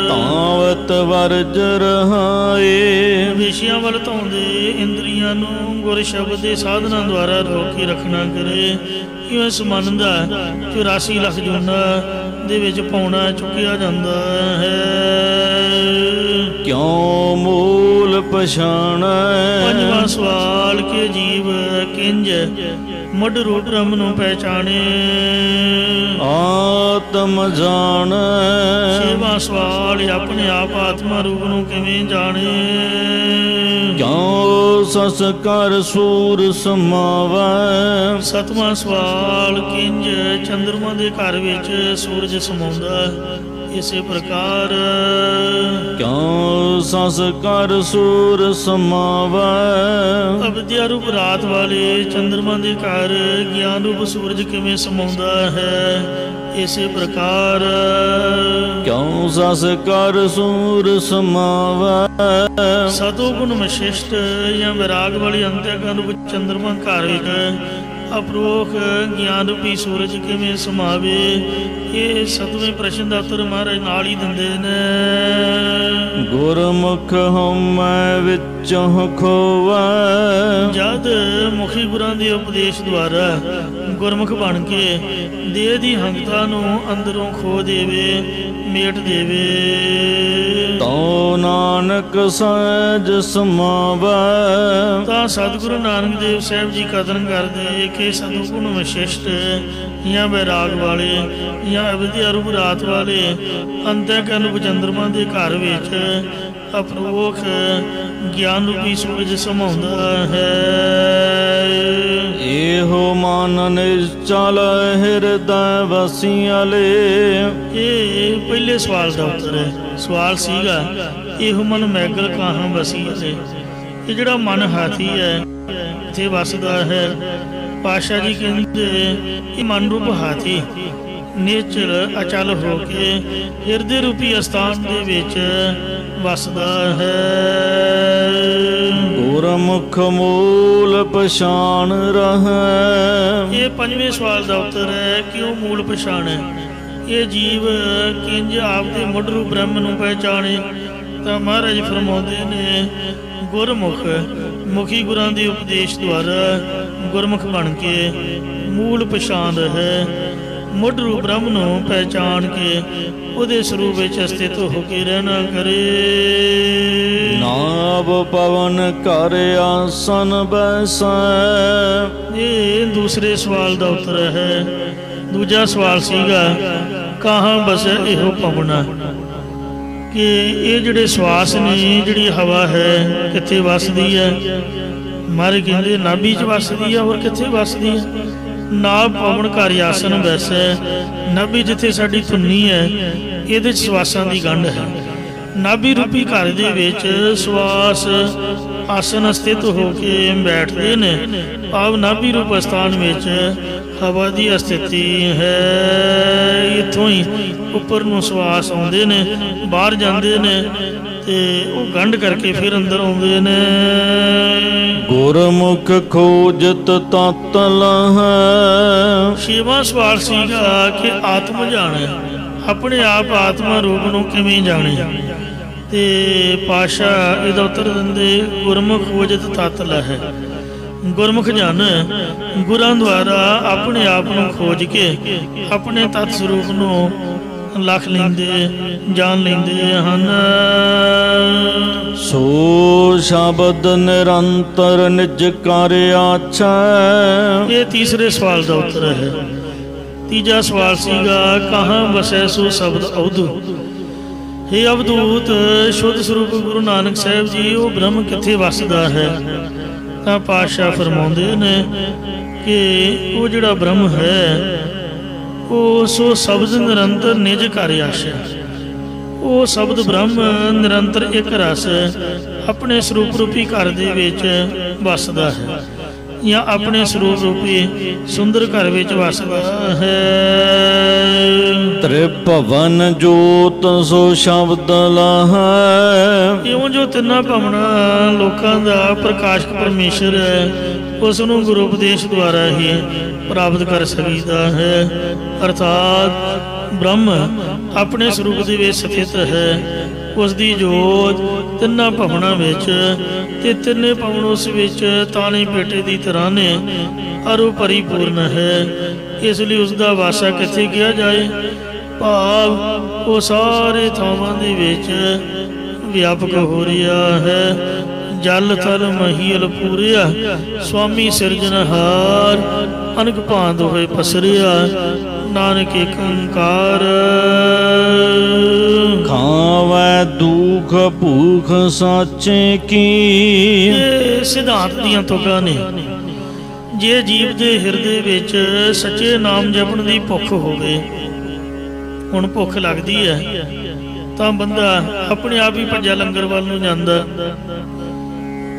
Speaker 1: ਤਾਵਤ ਵਰਜ ਰਹਾਏ।
Speaker 2: ਵਿਸ਼ਿਆਂ ਵੱਲ ਧਾਉਂਦੇ ਇੰਦਰੀਆਂ ਨੂੰ ਗੁਰ ਸ਼ਬਦ ਦੇ ਸਾਧਨਾਂ ਦੁਆਰਾ ਰੋਕ ਕੇ ਰੱਖਣਾ ਕਰੇ। ਇਸ ਮਨ ਦਾ 84 ਲੱਖ ਜੂਨਾਂ ਦੇ ਵਿੱਚ ਪਾਉਣਾ ਚੁੱਕਿਆ ਜਾਂਦਾ ਹੈ।
Speaker 1: ਕਿਉਂ ਮੂਲ ਪਛਾਣੈ।
Speaker 2: ਪੰਜਵਾਂ ਸਵਾਲ ਕਿ ਜੀਵ ਕਿੰਜ ਮੁੱਢ ਰੂਪ ਬ੍ਰਹਮ ਨੂੰ ਪਹਿਚਾਣੇ।
Speaker 1: ਆਤਮ ਜਾਣੈ।
Speaker 2: ਛੇਵਾਂ ਸਵਾਲ ਆਪਣੇ ਆਪ ਆਤਮਾ ਰੂਪ ਨੂੰ ਕਿਵੇਂ ਜਾਣੇ।
Speaker 1: ਕਿਉ ਸੰਸਕਾਰ ਸੂਰ ਸਮਾਵੈ।
Speaker 2: ਸਤਵਾਂ ਸਵਾਲ ਕਿੰਜ ਚੰਦਰਮਾ ਦੇ ਘਰ ਵਿੱਚ ਸੂਰਜ ਸਮਾਉਂਦਾ। ਇਸੇ ਪ੍ਰਕਾਰ
Speaker 1: ਕਿਉ ਸੰਸਕਾਰ ਸੂਰ ਸਮਾਵੈ।
Speaker 2: ਅਵਿਦਿਆ ਰੂਪ ਰਾਤ ਵਾਲੇ ਚੰਦਰਮਾ ਦੇ ਘਰ ਗਿਆਨ ਰੂਪ ਸੂਰਜ ਕਿਵੇਂ ਸਮਾਉਂਦਾ ਹੈ। ਇਸੇ ਪ੍ਰਕਾਰ
Speaker 1: ਕਿਉ ਸੰਸਕਾਰ ਸੂਰ ਸਮਾਵੈ।
Speaker 2: ਸਤੋ ਗੁਣ ਵਿਸ਼ਿਸ਼ਟ ਜਾਂ ਵਿਰਾਗ ਵਾਲੀ ਅੰਤਿਆਗਨ ਰੂਪ ਚੰਦਰਮਾ ਘਰ ਵਿੱਚ ਅਪਰੋਖ ਗਿਆਨ ਰੂਪੀ ਸੂਰਜ ਕਿਵੇਂ ਸਮਾਵੇ। ਇਹ ਸਤਵੇਂ ਪ੍ਰਸ਼ਨ ਦਾ ਉੱਤਰ ਮਹਾਰਾਜ ਨਾਲ ਹੀ ਦਿੰਦੇ ਨੇ।
Speaker 1: ਗੁਰਮੁਖ ਹਉਮੈ ਵਿੱਚੋਂ ਖੋਵੈ।
Speaker 2: ਜਦ ਮੁਖੀ ਗੁਰਾਂ ਦੇ ਉਪਦੇਸ਼ ਦੁਆਰਾ ਗੁਰਮੁਖ ਬਣ ਕੇ ਦੇਹ ਦੀ ਹੰਗਤਾ ਨੂੰ ਅੰਦਰੋਂ ਖੋ ਦੇਵੇ, ਮੇਟ ਦੇਵੇ,
Speaker 1: ਤਉ ਨਾਨਕ ਸਹਿਜ ਸਮਾਵੈ।
Speaker 2: ਤਾਂ ਸਤਿਗੁਰੂ ਨਾਨਕ ਦੇਵ ਸਾਹਿਬ ਜੀ ਕਥਨ ਕਰਦੇ ਕਿ ਸਤਿਗੁਣ ਵਿਸ਼ਿਸ਼ਟ ਜਾਂ ਵੈਰਾਗ ਵਾਲੇ ਜਾਂ ਅਵਿਦਿਆ ਰੂਪ ਰਾਤ ਵਾਲੇ ਅੰਤਿਆਗਨ ਰੂਪ ਚੰਦਰਮਾ ਦੇ ਘਰ ਵਿੱਚ ਅਪਰੋਖ ਗਿਆਨ ਰੂਪੀ ਸੂਰਜ ਸਮਾਉਂਦਾ ਹੈ।
Speaker 1: ਇਹੋ ਮਨ ਨਿਸ਼ਚਲ ਹਿਰਦੈ ਵਸਿਆਲੇ।
Speaker 2: ਇਹ ਪਹਿਲੇ ਸਵਾਲ ਦਾ ਉੱਤਰ ਹੈ। ਸਵਾਲ ਸੀਗਾ ਇਹੋ ਮਨ ਮੈਗਲ ਕਾਹਾਂ ਵਸੀਲੇ। ਇਹ ਜਿਹੜਾ ਮਨ ਹਾਥੀ ਹੈ ਇੱਥੇ ਵਸਦਾ ਹੈ। ਪਾਤਸ਼ਾਹ ਜੀ ਕਹਿੰਦੇ ਇਹ ਮਨ ਰੂਪ ਹਾਥੀ ਨਿਸ਼ਚਲ ਅਚਲ ਹੋ ਕੇ ਹਿਰਦੇ ਰੂਪੀ ਅਸਥਾਨ ਦੇ ਵਿੱਚ ਵਸਦਾ ਹੈ।
Speaker 1: ਗੁਰਮੁਖ ਮੂਲ ਪਛਾਣ ਰਹੈ।
Speaker 2: ਇਹ ਪੰਜਵੇਂ ਸਵਾਲ ਦਾ ਉੱਤਰ ਹੈ ਕਿ ਉਹ ਮੂਲ ਪਛਾਣ ਹੈ। ਇਹ ਜੀਵ ਕਿੰਜ ਆਪਦੇ ਮੁੱਢਰੂ ਬ੍ਰਹਮ ਨੂੰ ਪਹਿਚਾਣੇ, ਤਾਂ ਮਹਾਰਾਜ ਫਰਮਾਉਂਦੇ ਨੇ ਗੁਰਮੁਖ ਮੁਖੀ ਗੁਰਾਂ ਦੇ ਉਪਦੇਸ਼ ਦੁਆਰਾ ਗੁਰਮੁਖ ਬਣ ਕੇ ਮੂਲ ਪਛਾਣ ਹੈ, ਮੁੱਢਰੂ ਬ੍ਰਹਮ ਨੂੰ ਪਹਿਚਾਣ ਕੇ ਉਹਦੇ ਸਰੂਪ ਵਿੱਚ ਸਥਿਤ ਹੋ ਕੇ ਰਹਿਣਾ ਕਰੇ।
Speaker 1: ਨਾਭ ਪਵਨ ਘਰ ਆਸਨ ਬੈਸੈ।
Speaker 2: ਇਹ ਦੂਸਰੇ ਸਵਾਲ ਦਾ ਉੱਤਰ ਹੈ। ਦੂਜਾ ਸਵਾਲ ਸੀਗਾ ਕਹਾਂ ਬਸੈ ਇਹੋ ਪਵਨਾ, ਕਿ ਇਹ ਜਿਹੜੇ ਸਵਾਸ ਨੇ, ਜਿਹੜੀ ਹਵਾ ਹੈ ਕਿੱਥੇ ਵੱਸਦੀ ਹੈ? ਮਾਰੇ ਕਹਿੰਦੇ ਨਾਭੀ 'ਚ ਵੱਸਦੀ ਹੈ। ਹੋਰ ਕਿੱਥੇ ਵੱਸਦੀ ਹੈ? ਨਾਭ ਪਵਨ ਘਰ ਆਸਨ ਵੈਸੈ। ਨਾਭੀ ਜਿੱਥੇ ਸਾਡੀ ਧੁੰਨੀ ਹੈ, ਇਹਦੇ 'ਚ ਸਵਾਸਾਂ ਦੀ ਗੰਢ ਹੈ। ਨਾਭੀ ਰੂਪੀ ਘਰ ਦੇ ਵਿੱਚ ਸਵਾਸ ਆਸਨ ਸਥਿਤ ਹੋ ਕੇ ਬੈਠਦੇ ਨੇ। ਭਾਵ ਨਾਭੀ ਰੂਪ ਸਥਾਨ ਵਿੱਚ ਹਵਾ ਦੀ ਸਥਿਤੀ ਹੈ। ਇੱਥੋਂ ਹੀ ਉੱਪਰ ਨੂੰ ਸਵਾਸ ਆਉਂਦੇ ਨੇ, ਬਾਹਰ ਜਾਂਦੇ ਨੇ ਤੇ ਉਹ ਗੰਢ ਕਰਕੇ ਫਿਰ ਅੰਦਰ ਆਉਂਦੇ ਨੇ।
Speaker 1: ਗੁਰਮੁਖ ਖੋਜਤ ਤਤ ਲਹੈ।
Speaker 2: ਛੇਵਾਂ ਸਵਾਲ ਸੀਗਾ ਕਿ ਆਤਮ ਜਾਣੇ, ਆਪਣੇ ਆਪ ਆਤਮਾ ਰੂਪ ਨੂੰ ਕਿਵੇਂ ਜਾਣੇ? ਤੇ ਪਾਤਸ਼ਾਹ ਇਹਦਾ ਉੱਤਰ ਦਿੰਦੇ ਗੁਰਮੁਖ ਖੋਜਤ ਤਤ ਲਹੈ। ਗੁਰਮੁਖ ਜਨ ਗੁਰਾਂ ਦੁਆਰਾ ਆਪਣੇ ਆਪ ਨੂੰ ਖੋਜ ਕੇ ਆਪਣੇ ਤਤ ਸਰੂਪ ਨੂੰ ਲੱਖ ਲੈਂਦੇ, ਜਾਣ ਲੈਂਦੇ ਹਨ।
Speaker 1: ਸੋ ਸ਼ਬਦ ਨਿਰੰਤਰ ਨਿਜ ਕਰ ਆਛੈ।
Speaker 2: ਇਹ ਤੀਸਰੇ ਸਵਾਲ ਦਾ ਉੱਤਰ ਹੈ। ਤੀਜਾ ਸਵਾਲ ਸੀਗਾ ਕਹਾਂ ਵਸੈ ਸੋ ਸ਼ਬਦ ਅਵਧੂ। ਹੇ ਅਵਧੂਤ ਸ਼ੁੱਧ ਸਰੂਪ ਗੁਰੂ ਨਾਨਕ ਸਾਹਿਬ ਜੀ, ਉਹ ਬ੍ਰਹਮ ਕਿੱਥੇ ਵਸਦਾ ਹੈ? ਤਾਂ ਪਾਤਸ਼ਾਹ ਫਰਮਾਉਂਦੇ ਨੇ ਕਿ ਉਹ ਜਿਹੜਾ ਬ੍ਰਹਮ ਹੈ ਉਹ ਸੋ ਸ਼ਬਦ ਨਿਰੰਤਰ ਨਿਜ ਘਰ ਆਛੈ। ਉਹ ਸ਼ਬਦ ਬ੍ਰਹਮ ਨਿਰੰਤਰ ਇੱਕ ਰਸ ਆਪਣੇ ਸਰੂਪ ਰੂਪੀ ਘਰ ਦੇ ਵਿੱਚ ਵਸਦਾ ਹੈ, ਜਾਂ ਆਪਣੇ ਸਰੂਪ ਰੂਪੀ ਸੁੰਦਰ ਘਰ ਵਿੱਚ ਵਸਦਾ ਹੈ।
Speaker 1: ਤ੍ਰਿਭਵਨ ਜੋਤ ਸੋ ਸ਼ਬਦ ਲਹੈ।
Speaker 2: ਇਉਂ ਜੋ ਤਿੰਨਾਂ ਭਵਨਾਂ ਲੋਕਾਂ ਦਾ ਪ੍ਰਕਾਸ਼ਕ ਪਰਮੇਸ਼ਰ ਹੈ, ਉਸ ਨੂੰ ਗੁਰੂ ਉਪਦੇਸ਼ ਦੁਆਰਾ ਹੀ ਪ੍ਰਾਪਤ ਕਰ ਸਕੀਦਾ ਹੈ। ਅਰਥਾਤ ਬ੍ਰਹਮ ਆਪਣੇ ਸਰੂਪ ਦੇ ਵਿੱਚ ਸਥਿਤ ਹੈ। ਉਸ ਦੀ ਜੋਤ ਤਿੰਨਾਂ ਭਵਨਾਂ ਵਿੱਚ, ਤੇ ਤਿੰਨੇ ਭਵਨ ਉਸ ਵਿੱਚ ਤਾਣੇ ਪੇਟੇ ਦੀ ਤਰ੍ਹਾਂ ਨੇ, ਔਰ ਉਹ ਪਰਿਪੂਰਨ ਹੈ। ਇਸ ਲਈ ਉਸ ਦਾ ਵਾਸਾ ਕਿੱਥੇ ਕਿਹਾ ਜਾਏ? ਭਾਵ ਉਹ ਸਾਰੇ ਥਾਵਾਂ ਦੇ ਵਿੱਚ ਵਿਆਪਕ ਹੋ ਰਿਹਾ ਹੈ। ਜਲ ਥਲ ਮਹੀਲ ਪੂਰਿਆ, ਸੁਆਮੀ ਸਿਰਜਣਹਾਰ, ਅਨਕ ਭਾਂਤ ਹੋਏ ਪਸਰਿਆ, ਨਾਨਕ ਏਕ ਓੰਕਾਰ।
Speaker 1: ਖਾਵੈ ਦੁਖ ਭੂਖ ਸਾਚੇ ਕੀ।
Speaker 2: ਇਹ ਸਿਧਾਂਤ ਦੀਆਂ ਤੁਕਾਂ ਨੇ। ਜੇ ਜੀਵ ਦੇ ਹਿਰਦੇ ਵਿੱਚ ਸੱਚੇ ਨਾਮ ਜਪਣ ਦੀ ਭੁੱਖ ਹੋਵੇ, ਹੁਣ ਭੁੱਖ ਲੱਗਦੀ ਹੈ ਤਾਂ ਬੰਦਾ ਆਪਣੇ ਆਪ ਹੀ ਭੱਜਾ ਲੰਗਰ ਵੱਲ ਨੂੰ ਜਾਂਦਾ।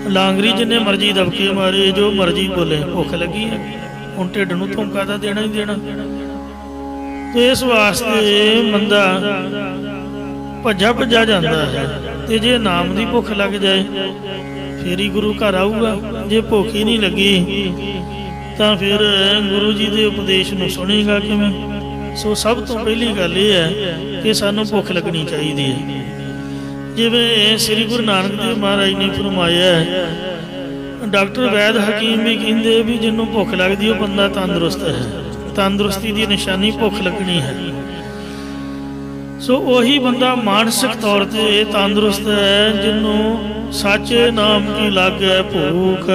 Speaker 2: ਲਾਂਗਰੀ ਜਿੰਨੇ ਮਰਜ਼ੀ ਦਬਕੇ ਮਾਰੇ, ਜੋ ਮਰਜ਼ੀ ਬੋਲੇ, ਭੁੱਖ ਲੱਗੀ ਹੈ, ਹੁਣ ਢਿੱਡ ਨੂੰ ਧੋਖਾ ਤਾਂ ਦੇਣਾ ਹੀ ਦੇਣਾ। ਤੇ ਇਸ ਵਾਸਤੇ ਬੰਦਾ ਭੱਜਾ ਭੱਜਾ ਜਾਂਦਾ ਹੈ। ਤੇ ਜੇ ਨਾਮ ਦੀ ਭੁੱਖ ਲੱਗ ਜਾਏ ਫਿਰ ਹੀ ਗੁਰੂ ਘਰ ਆਊਗਾ। ਜੇ ਭੁੱਖ ਹੀ ਨਹੀਂ ਲੱਗੀ ਤਾਂ ਫਿਰ ਗੁਰੂ ਜੀ ਦੇ ਉਪਦੇਸ਼ ਨੂੰ ਸੁਣੇਗਾ ਕਿਵੇਂ? ਸੋ ਸਭ ਤੋਂ ਪਹਿਲੀ ਗੱਲ ਇਹ ਹੈ ਕਿ ਸਾਨੂੰ ਭੁੱਖ ਲੱਗਣੀ ਚਾਹੀਦੀ ਹੈ। ਜਿਵੇਂ ਸ੍ਰੀ ਗੁਰੂ ਨਾਨਕ ਦੇਵ ਮਹਾਰਾਜ ਨੇ ਫਰਮਾਇਆ, ਡਾਕਟਰ ਵੈਦ ਹਕੀਮ ਵੀ ਕਹਿੰਦੇ ਵੀ ਜਿਹਨੂੰ ਭੁੱਖ ਲੱਗਦੀ ਉਹ ਬੰਦਾ ਤੰਦਰੁਸਤ ਹੈ। ਤੰਦਰੁਸਤੀ ਦੀ ਨਿਸ਼ਾਨੀ ਭੁੱਖ ਲੱਗਣੀ ਹੈ। ਸੋ ਉਹੀ ਬੰਦਾ ਮਾਨਸਿਕ ਤੌਰ ਤੇ ਤੰਦਰੁਸਤ ਹੈ ਜਿਹਨੂੰ ਸੱਚੇ ਨਾਮ ਦੀ ਲਾਗੈ ਭੂਖ,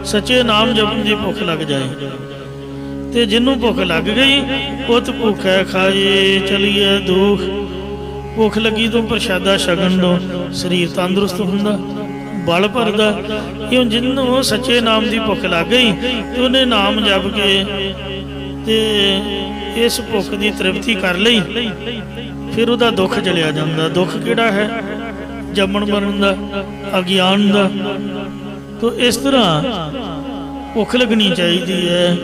Speaker 2: ਸੱਚੇ ਨਾਮ ਜਪਣ ਦੀ ਭੁੱਖ ਲੱਗ ਜਾਏ। ਤੇ ਜਿਹਨੂੰ ਭੁੱਖ ਲੱਗ ਗਈ ਉਤ ਭੁੱਖੈ ਖਾਏ ਚਲੀਏ ਦੁਖ। ਭੁੱਖ ਲੱਗੀ ਤੋਂ ਪ੍ਰਸ਼ਾਦਾ ਛਕਣ ਤੋਂ ਸਰੀਰ ਤੰਦਰੁਸਤ ਹੁੰਦਾ, ਬਲ ਭਰਦਾ। ਕਿਉਂ? ਜਿਹਨੂੰ ਸੱਚੇ ਨਾਮ ਦੀ ਭੁੱਖ ਲੱਗ ਗਈ ਤੇ ਉਹਨੇ ਨਾਮ ਜਪ ਕੇ ਤੇ ਇਸ ਭੁੱਖ ਦੀ ਤ੍ਰਿਪਤੀ ਕਰ ਲਈ, ਫਿਰ ਉਹਦਾ ਦੁੱਖ ਜਲਿਆ ਜਾਂਦਾ। ਦੁੱਖ ਕਿਹੜਾ ਹੈ? ਜੰਮਣ ਮਰਨ ਦਾ, ਅਗਿਆਨ ਦਾ। ਤੋ ਇਸ ਤਰ੍ਹਾਂ ਭੁੱਖ ਲੱਗਣੀ ਚਾਹੀਦੀ ਹੈ।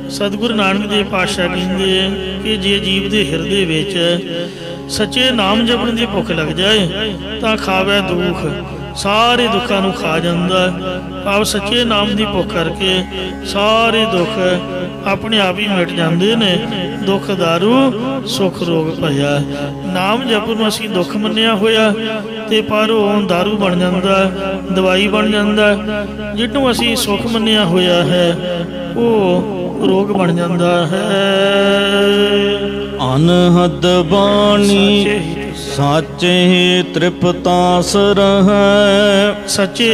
Speaker 2: ਸਤਿਗੁਰੂ ਨਾਨਕ ਦੇਵ ਪਾਤਸ਼ਾਹ ਕਹਿੰਦੇ ਕਿ ਜੇ ਜੀਵ ਦੇ ਹਿਰਦੇ ਵਿੱਚ ਸੱਚੇ ਨਾਮ ਜਪਣ ਦੀ ਭੁੱਖ ਲੱਗ ਜਾਏ ਤਾਂ ਖਾਵੇ ਦੁੱਖ। ਸਾਰੇ ਦੁੱਖਾਂ ਨੂੰ ਖਾ ਜਾਂਦਾ। ਭਾਵ ਸੱਚੇ ਨਾਮ ਦੀ ਭੁੱਖ ਕਰਕੇ ਸਾਰੇ ਦੁੱਖ ਆਪਣੇ ਆਪ ਹੀ ਮਿਟ ਜਾਂਦੇ ਨੇ। ਦੁੱਖ ਦਾਰੂ ਸੁੱਖ ਰੋਗ ਭਇਆ। ਨਾਮ ਜਪਣ ਨੂੰ ਅਸੀਂ ਦੁੱਖ ਮੰਨਿਆ ਹੋਇਆ ਤੇ ਪਰ ਉਹ ਦਾਰੂ ਬਣ ਜਾਂਦਾ, ਦਵਾਈ ਬਣ ਜਾਂਦਾ। ਜਿਹਨੂੰ ਅਸੀਂ ਸੁੱਖ ਮੰਨਿਆ ਹੋਇਆ ਹੈ ਉਹ ਰੋਗ ਬਣ ਜਾਂਦਾ ਹੈ।
Speaker 1: ਅਨਹਦ ਬਾਣੀ ਸਾਚੇ ਤ੍ਰਿਪਤਾਸ ਰਹੈ।
Speaker 2: ਸੱਚੇ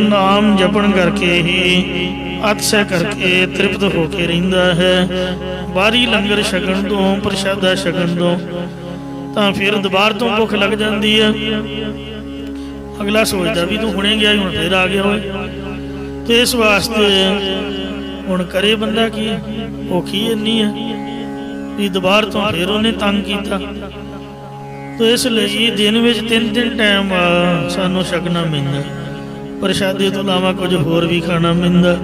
Speaker 2: ਨਾਮ ਜਪਣ ਕਰਕੇ ਹੀ ਅਤਿਸੈ ਕਰਕੇ ਤ੍ਰਿਪਤ ਹੋ ਕੇ ਰਹਿੰਦਾ ਹੈ। ਬਾਹਰੀ ਲੰਗਰ ਛਕਣ ਤੋਂ, ਪ੍ਰਸ਼ਾਦਾ ਛਕਣ ਤੋਂ ਤਾਂ ਫਿਰ ਦੁਬਾਰ ਤੋਂ ਭੁੱਖ ਲੱਗ ਜਾਂਦੀ ਹੈ। ਅਗਲਾ ਸੋਚਦਾ ਵੀ ਤੂੰ ਹੁਣੇ ਗਿਆ ਹੁਣ ਫਿਰ ਆ ਗਿਆ ਹੋਏ। ਤੇ ਇਸ ਵਾਸਤੇ ਹੁਣ ਕਰੇ ਬੰਦਾ ਕੀ? ਭੁੱਖ ਹੀ ਇੰਨੀ ਹੈ ਵੀ ਦੁਬਾਰ ਤੋਂ ਫਿਰ ਉਹਨੇ ਤੰਗ ਕੀਤਾ। ਤੇ ਇਸ ਲਈ ਦਿਨ ਵਿੱਚ 3 ਟਾਈਮ ਸਾਨੂੰ ਛਕਣਾ ਪੈਂਦਾ। ਪ੍ਰਸ਼ਾਦੇ ਤੋਂ ਇਲਾਵਾ ਕੁਝ ਹੋਰ ਵੀ ਖਾਣਾ ਪੈਂਦਾ।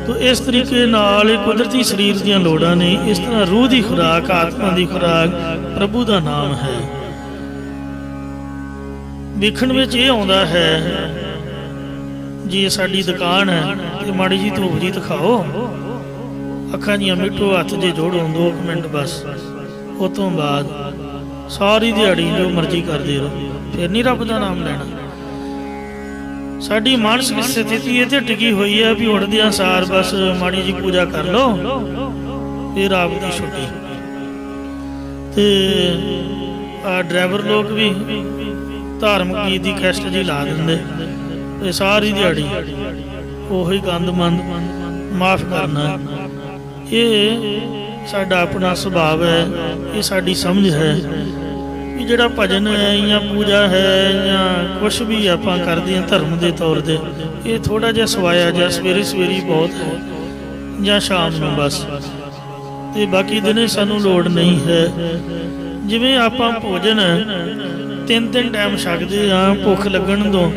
Speaker 2: ਤੋ ਇਸ ਤਰੀਕੇ ਨਾਲ ਕੁਦਰਤੀ ਸਰੀਰ ਦੀਆਂ ਲੋੜਾਂ ਨੇ। ਇਸ ਤਰ੍ਹਾਂ ਰੂਹ ਦੀ ਖੁਰਾਕ, ਆਤਮਾ ਦੀ ਖੁਰਾਕ ਪ੍ਰਭੂ ਦਾ ਨਾਮ ਹੈ। ਵੇਖਣ ਵਿੱਚ ਇਹ ਆਉਂਦਾ ਹੈ ਜੇ ਸਾਡੀ ਦੁਕਾਨ ਹੈ ਤੇ ਮਾੜੀ ਜੀ ਧੂਪ ਜੀ ਦਿਖਾਓ, ਅੱਖਾਂ ਦੀਆਂ ਮਿੱਟੋ, ਹੱਥ ਜੇ ਜੋੜੋ 2 ਮਿੰਟ ਬਸ, ਉਹ ਤੋਂ ਬਾਅਦ ਸਾਰੀ ਦਿਹਾੜੀ ਜੋ ਮਰਜ਼ੀ ਕਰਦੇ ਰਹੋ, ਫਿਰ ਨਹੀਂ ਰੱਬ ਦਾ ਨਾਮ ਲੈਣਾ। ਸਾਡੀ ਮਾਨਸਿਕ ਸਥਿਤੀ ਇਹ ਤੇ ਟਿਕੀ ਹੋਈ ਹੈ ਵੀ ਉੱਠਦਿਆਂ ਸਾਰ ਬਸ ਮਾੜੀ ਜੀ ਪੂਜਾ ਕਰ ਲਓ, ਫਿਰ ਆਪ ਦੀ ਛੁੱਟੀ। ਤੇ ਡਰਾਈਵਰ ਲੋਕ ਵੀ ਧਾਰਮਿਕ ਗੀਤ ਦੀ ਕੈਸਟ ਜੀ ਲਾ ਦਿੰਦੇ ਤੇ ਸਾਰੀ ਦਿਹਾੜੀ ਉਹੀ ਗੰਦ ਮੰਦ। ਮਾਫ ਕਰਨਾ, ਇਹ ਸਾਡਾ ਆਪਣਾ ਸੁਭਾਅ ਹੈ, ਇਹ ਸਾਡੀ ਸਮਝ ਹੈ ਵੀ ਜਿਹੜਾ ਭਜਨ ਹੈ ਜਾਂ ਪੂਜਾ ਹੈ ਜਾਂ ਕੁਛ ਵੀ ਆਪਾਂ ਕਰਦੇ ਹਾਂ ਧਰਮ ਦੇ ਤੌਰ 'ਤੇ, ਇਹ ਥੋੜ੍ਹਾ ਜਿਹਾ ਸਵਾਇਆ ਜਾਂ ਸਵੇਰੇ ਸਵੇਰੀ ਬਹੁਤ ਹੈ ਜਾਂ ਸ਼ਾਮ ਨੂੰ ਬਸ, ਤੇ ਬਾਕੀ ਦਿਨੇ ਸਾਨੂੰ ਲੋੜ ਨਹੀਂ ਹੈ। ਜਿਵੇਂ ਆਪਾਂ ਭੋਜਨ 3 ਟਾਈਮ ਛਕਦੇ ਹਾਂ, ਭੁੱਖ ਲੱਗਣ ਤੋਂ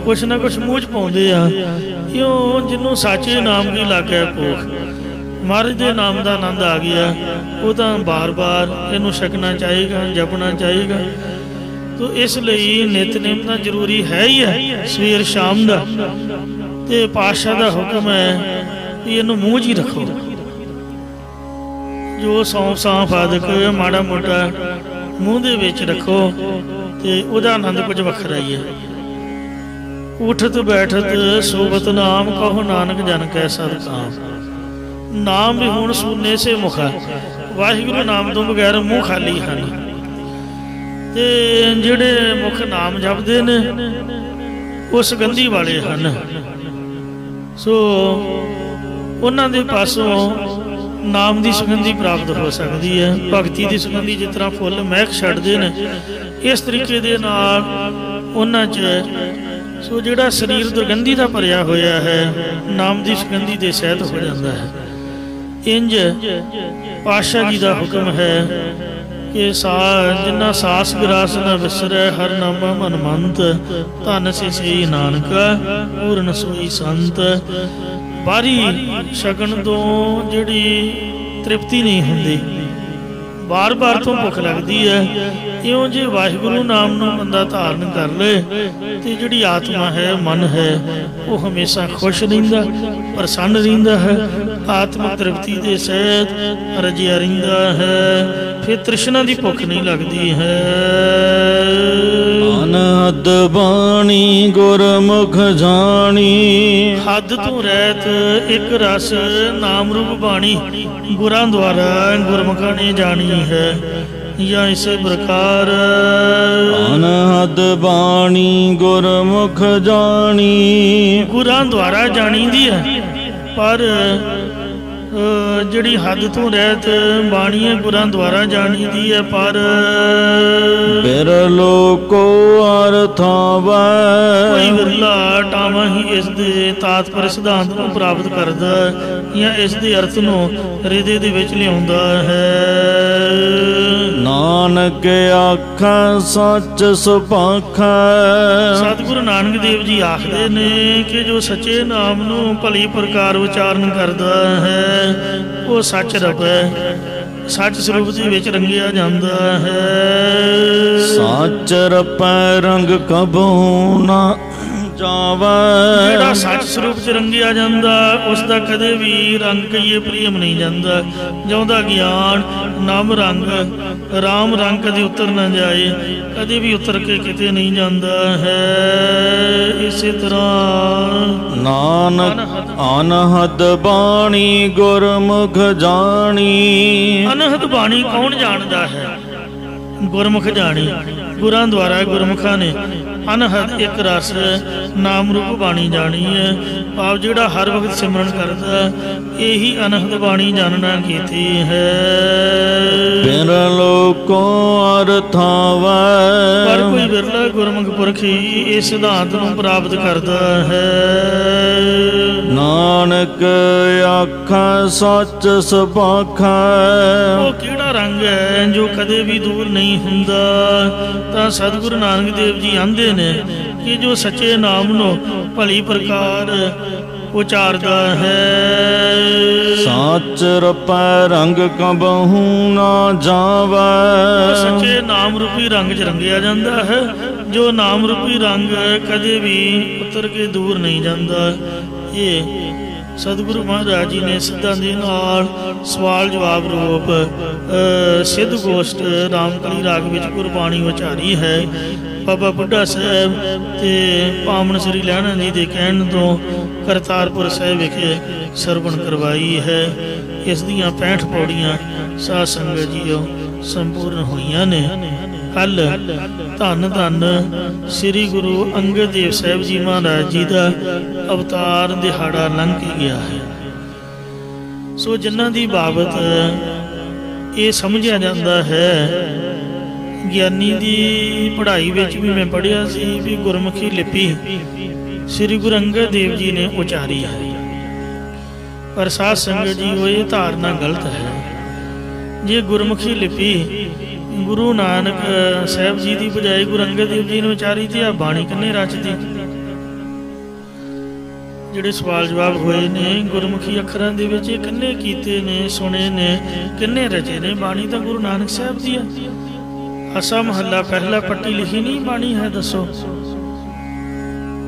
Speaker 2: ਕੁਛ ਨਾ ਕੁਛ ਮੂੰਹ 'ਚ ਪਾਉਂਦੇ ਆ, ਕਿਉਂ? ਜਿਹਨੂੰ ਸਾਚੇ ਨਾਮ ਦੀ ਲੱਗ ਹੈ ਭੁੱਖ, ਮਹਾਰਾਜ ਦੇ ਨਾਮ ਦਾ ਆਨੰਦ ਆ ਗਿਆ, ਉਹ ਤਾਂ ਬਾਰ-ਬਾਰ ਇਹਨੂੰ ਛਕਣਾ ਚਾਹੇਗਾ, ਜਪਣਾ ਚਾਹੇਗਾ। ਤੋ ਇਸ ਲਈ ਨਿਤਨੇਮ ਤਾਂ ਜ਼ਰੂਰੀ ਹੈ ਹੀ ਹੈ, ਸਵੇਰ ਸ਼ਾਮ ਦਾ। ਤੇ ਪਾਤਸ਼ਾਹ ਦਾ ਹੁਕਮ ਹੈ ਕਿ ਇਹਨੂੰ ਮੂੰਹ 'ਚ ਹੀ ਰੱਖੋ। ਜੋ ਸੌਂਫ ਸਾਂਫ ਆਦਿਕ ਮਾੜਾ ਮੋਟਾ ਮੂੰਹ ਦੇ ਵਿੱਚ ਰੱਖੋ ਤੇ ਉਹਦਾ ਆਨੰਦ ਕੁਝ ਵੱਖਰਾ ਹੀ ਹੈ। ਉਠਤ ਬੈਠਤ ਸੋਬਤ ਨਾਮ ਕਹੋ ਨਾਨਕ ਜਨ ਕੈ ਸਦ ਕਾਮ। ਨਾਮ ਵੀ ਹੁਣ ਸੁਨੇ ਸੇ ਮੁਖਾ, ਵਾਹਿਗੁਰੂ ਨਾਮ ਤੋਂ ਬਗੈਰ ਮੂੰਹ ਖਾਲੀ ਹਨ। ਤੇ ਜਿਹੜੇ ਮੁਖ ਨਾਮ ਜਪਦੇ ਨੇ ਉਹ ਸੁਗੰਧੀ ਵਾਲੇ ਹਨ, ਸੋ ਉਹਨਾਂ ਦੇ ਪਾਸੋਂ ਨਾਮ ਦੀ ਸੁਗੰਧੀ ਪ੍ਰਾਪਤ ਹੋ ਸਕਦੀ ਹੈ। ਭਗਤੀ ਦੀ ਸੁਗੰਧੀ ਜਿਸ ਤਰ੍ਹਾਂ ਫੁੱਲ ਮਹਿਕ ਛੱਡਦੇ ਨੇ, ਇਸ ਤਰੀਕੇ ਦੇ ਨਾਲ ਉਹਨਾਂ 'ਚ ਸੋ ਜਿਹੜਾ ਸਰੀਰ ਦੁਰਗੰਧੀ ਦਾ ਭਰਿਆ ਹੋਇਆ ਹੈ, ਨਾਮ ਦੀ ਸੁਗੰਧੀ ਦੇ ਸਹਿਤ ਹੋ ਜਾਂਦਾ ਹੈ। ਇੰਜ ਪਾਤਸ਼ਾਹ ਜੀ ਦਾ ਹੁਕਮ ਹੈ ਕਿ ਜਿੰਨਾ ਸਾਸ ਵਿਰਾਸ ਨਾ ਵਿਸਰੈ, ਹਰ ਨਾਮਾ ਮਨ ਮੰਤ, ਧਨ ਸੇ ਸਈ ਨਾਨਕਾ ਪੂਰਨ ਸੋਈ ਸੰਤ। ਬਾਹਰੀ ਛਕਣ ਤੋਂ ਜਿਹੜੀ ਤ੍ਰਿਪਤੀ ਨਹੀਂ ਹੁੰਦੀ, ਬਾਰ-ਬਾਰ ਤੋਂ ਭੁੱਖ ਲੱਗਦੀ ਹੈ। ਇਉਂ ਜੇ ਵਾਹਿਗੁਰੂ ਨਾਮ ਨੂੰ ਬੰਦਾ ਧਾਰਨ ਕਰ ਲਏ ਤੇ ਜਿਹੜੀ ਆਤਮਾ ਹੈ, ਮਨ ਹੈ, ਉਹ ਹਮੇਸ਼ਾ ਖੁਸ਼ ਰਹਿੰਦਾ, ਪ੍ਰਸੰਨ ਰਹਿੰਦਾ ਹੈ, ਆਤਮਿਕ ਤ੍ਰਿਪਤੀ ਦੇ ਸਹਿਤ ਰਜਿਆ ਰਹਿੰਦਾ ਹੈ। ਫਿਰ ਤ੍ਰਿਸ਼ਨਾ ਦੀ ਭੁੱਖ ਨਹੀਂ ਲੱਗਦੀ ਹੈ।
Speaker 1: ਅਨਹਦ ਬਾਣੀ ਗੁਰਮੁਖ ਜਾਣੀ,
Speaker 2: ਹੱਦ ਤੋਂ ਰਹਿਤ ਇੱਕ ਰਸ ਨਾਮ ਰੂਪ ਬਾਣੀ, ਗੁਰਾਂ ਦੁਆਰਾ ਗੁਰਮੁਖਾਂ ਨੇ ਜਾਣੀ ਹੈ। ਜਾਂ ਇਸੇ ਪ੍ਰਕਾਰ
Speaker 1: ਅਨਹਦ ਬਾਣੀ ਗੁਰਮੁਖ ਜਾਣੀ,
Speaker 2: ਗੁਰਾਂ ਦੁਆਰਾ ਜਾਣੀਦੀ ਹੈ। ਪਰ ਜਿਹੜੀ ਹੱਦ ਤੋਂ ਰਹਿਤ ਬਾਣੀ ਹੈ ਗੁਰਾਂ ਦੁਆਰਾ ਜਾਣੀਦੀ ਹੈ। ਪਰ
Speaker 1: ਬਿਰਲੋ ਕੋ ਅਰਥ ਆਵੈ,
Speaker 2: ਕੋਈ ਵਿਰਲਾ ਟਾਵਾਂ ਹੀ ਇਸ ਦੇ ਤਾਤਪਰ ਸਿਧਾਂਤ ਨੂੰ ਪ੍ਰਾਪਤ ਕਰਦਾ ਜਾਂ ਇਸ ਦੇ ਅਰਥ ਨੂੰ ਹਿਰਦੇ ਦੇ ਵਿੱਚ ਲਿਆਉਂਦਾ ਹੈ।
Speaker 1: ਨਾਨਕ ਆਖੈ ਸੱਚ ਸੁਭਾਖੈ,
Speaker 2: ਸਤਿਗੁਰੂ ਨਾਨਕ ਦੇਵ ਜੀ ਆਖਦੇ ਨੇ ਕਿ ਜੋ ਸੱਚੇ ਨਾਮ ਨੂੰ ਭਲੀ ਪ੍ਰਕਾਰ ਉਚਾਰਨ ਕਰਦਾ ਹੈ ਉਹ ਸੱਚ ਰਬ ਹੈ, ਸੱਚ ਸਰੂਪ ਦੇ ਵਿੱਚ ਰੰਗਿਆ ਜਾਂਦਾ ਹੈ।
Speaker 1: ਸੱਚ ਰਪੈ ਰੰਗ ਕਬਹੁ ਨਾ ਜਾਵੈ।
Speaker 2: ਜਿਹੜਾ ਸੱਚ ਸਰੂਪ ਚ ਰੰਗਿਆ ਜਾਂਦਾ ਉਸ ਦਾ ਕਦੇ ਵੀ ਰੰਗ ਕਹੀਏ ਪ੍ਰੀਅਮ ਨਹੀਂ ਜਾਂਦਾ। ਜਿਉਂਦਾ ਗਿਆਨ ਨਾਮ ਰੰਗ ਰਾਮ ਰੰਗ ਕਦੇ ਉਤਰ ਨਾ ਜਾਏ, ਕਦੇ ਵੀ ਉਤਰ ਕੇ ਕਿਤੇ ਨਹੀਂ ਜਾਂਦਾ ਹੈ। ਇਸੇ ਤਰ੍ਹਾਂ
Speaker 1: ਨਾਨਕ ਅਨਹਦ ਬਾਣੀ ਗੁਰਮੁਖ ਜਾਣੀ।
Speaker 2: ਅਨਹਦ ਬਾਣੀ ਕੌਣ ਜਾਣਦਾ ਹੈ? ਗੁਰਮੁਖ ਜਾਣੀ। ਗੁਰਾਂ ਦੁਆਰਾ ਗੁਰਮੁਖਾਂ ਨੇ ਅਨਹਦ ਇੱਕ ਰਸ ਨਾਮ ਰੂਪ ਬਾਣੀ ਜਾਣੀ ਹੈ। ਭਾਵ ਜਿਹੜਾ ਹਰ ਵਕਤ ਸਿਮਰਨ ਕਰਦਾ ਇਹੀ ਅਨਹਦ ਬਾਣੀ ਜਾਣਨਾ ਕੀਤੀ ਹੈ।
Speaker 1: ਬਿਨ ਲੋਕੋ ਅਰਥਾਵੈ।
Speaker 2: ਪਰ ਕੋਈ ਬਿਰਲਾ ਗੁਰਮੁਖ ਪੁਰਖ ਹੀ ਇਸ ਸਿਧਾਂਤ ਨੂੰ ਪ੍ਰਾਪਤ ਕਰਦਾ ਹੈ।
Speaker 1: ਨਾਨਕ ਆਖੈ ਸੱਚ ਸੁਭਾਖੈ।
Speaker 2: ਉਹ ਕਿਹੜਾ ਰੰਗ ਹੈ ਜੋ ਕਦੇ ਵੀ ਦੂਰ ਨਹੀਂ ਹੁੰਦਾ? ਤਾਂ ਸਤਿਗੁਰੂ ਨਾਨਕ ਦੇਵ ਜੀ ਆਂਦੇ ਨੇ ਕਿ ਜੋ ਸੱਚੇ ਨਾਮ ਨੂੰ ਭਲੀ ਪ੍ਰਕਾਰ ਉਚਾਰਦਾ ਹੈ।
Speaker 1: ਸੱਚ ਰਪੈ ਰੰਗ ਕਬਹੂ ਨਾ ਜਾਵੈ।
Speaker 2: ਸੱਚੇ ਨਾਮ ਰੂਪੀ ਰੰਗ 'ਚ ਰੰਗਿਆ ਜਾਂਦਾ ਹੈ। ਜੋ ਨਾਮ ਰੂਪੀ ਰੰਗ ਕਦੇ ਵੀ ਉਤਰ ਕੇ ਦੂਰ ਨਹੀਂ ਜਾਂਦਾ। ਇਹ ਸਤਿਗੁਰੂ ਮਹਾਰਾਜ ਜੀ ਨੇ ਸਿੱਧਾਂ ਦੇ ਨਾਲ ਸਵਾਲ ਜਵਾਬ ਰੂਪ ਸਿੱਧ ਗੋਸ਼ਟ ਰਾਮਕਲੀ ਰਾਗ ਵਿੱਚ ਗੁਰਬਾਣੀ ਉਚਾਰੀ ਹੈ। ਬਾਬਾ ਬੁੱਢਾ ਸਾਹਿਬ ਤੇ ਪਾਵਨ ਸ੍ਰੀ ਲਹਿਣਾ ਜੀ ਦੇ ਕਹਿਣ ਤੋਂ ਕਰਤਾਰਪੁਰ ਸਾਹਿਬ ਵਿਖੇ ਸਰਵਣ ਕਰਵਾਈ ਹੈ। ਇਸ ਦੀਆਂ 65 ਪੌੜੀਆਂ ਸਾਧ ਸੰਗਤ ਜੀਓ ਸੰਪੂਰਨ ਹੋਈਆਂ ਨੇ। ਕੱਲ ਧੰਨ ਧੰਨ ਸ੍ਰੀ ਗੁਰੂ ਅੰਗਦ ਦੇਵ ਸਾਹਿਬ ਜੀ ਮਹਾਰਾਜ ਜੀ ਦਾ ਅਵਤਾਰ ਦਿਹਾੜਾ ਲੰਘ ਕੇ ਗਿਆ ਹੈ। ਸੋ ਜਿਨ੍ਹਾਂ ਦੀ ਬਾਬਤ ਇਹ ਸਮਝਿਆ ਜਾਂਦਾ ਹੈ, ਗਿਆਨੀ ਦੀ ਪੜ੍ਹਾਈ ਵਿੱਚ ਵੀ ਮੈਂ ਪੜ੍ਹਿਆ ਸੀ ਵੀ ਗੁਰਮੁਖੀ ਲਿਪੀ ਸ੍ਰੀ ਗੁਰੂ ਅੰਗਦ ਦੇਵ ਜੀ ਨੇ ਉਚਾਰੀ ਹੈ। ਪਰ ਸਾਧ ਸੰਗਤ ਜੀ ਉਹ ਇਹ ਧਾਰਨਾ ਗਲਤ ਹੈ। ਜੇ ਗੁਰਮੁਖੀ ਲਿਪੀ ਗੁਰੂ ਨਾਨਕ ਸਾਹਿਬ ਜੀ ਦੀ ਬਜਾਏ ਗੁਰੂ ਅੰਗਦ ਦੇਵ ਜੀ ਨੇ ਉਚਾਰੀ ਤੇ ਆ ਬਾਣੀ ਕਿੰਨੇ ਰਚਦੀ? ਜਿਹੜੇ ਸਵਾਲ ਜਵਾਬ ਹੋਏ ਨੇ ਗੁਰਮੁਖੀ ਅੱਖਰਾਂ ਦੇ ਵਿੱਚ ਇਹ ਕਿੰਨੇ ਕੀਤੇ ਨੇ, ਸੁਣੇ ਨੇ, ਕਿੰਨੇ ਰਚੇ ਨੇ? ਬਾਣੀ ਤਾਂ ਗੁਰੂ ਨਾਨਕ ਸਾਹਿਬ ਦੀ ਹੈ। ਅਸਾ ਮਹੱਲਾ ਪਹਿਲਾ ਪੱਟੀ ਲਿਖੀ ਨਹੀਂ ਬਾਣੀ ਹੈ, ਦੱਸੋ?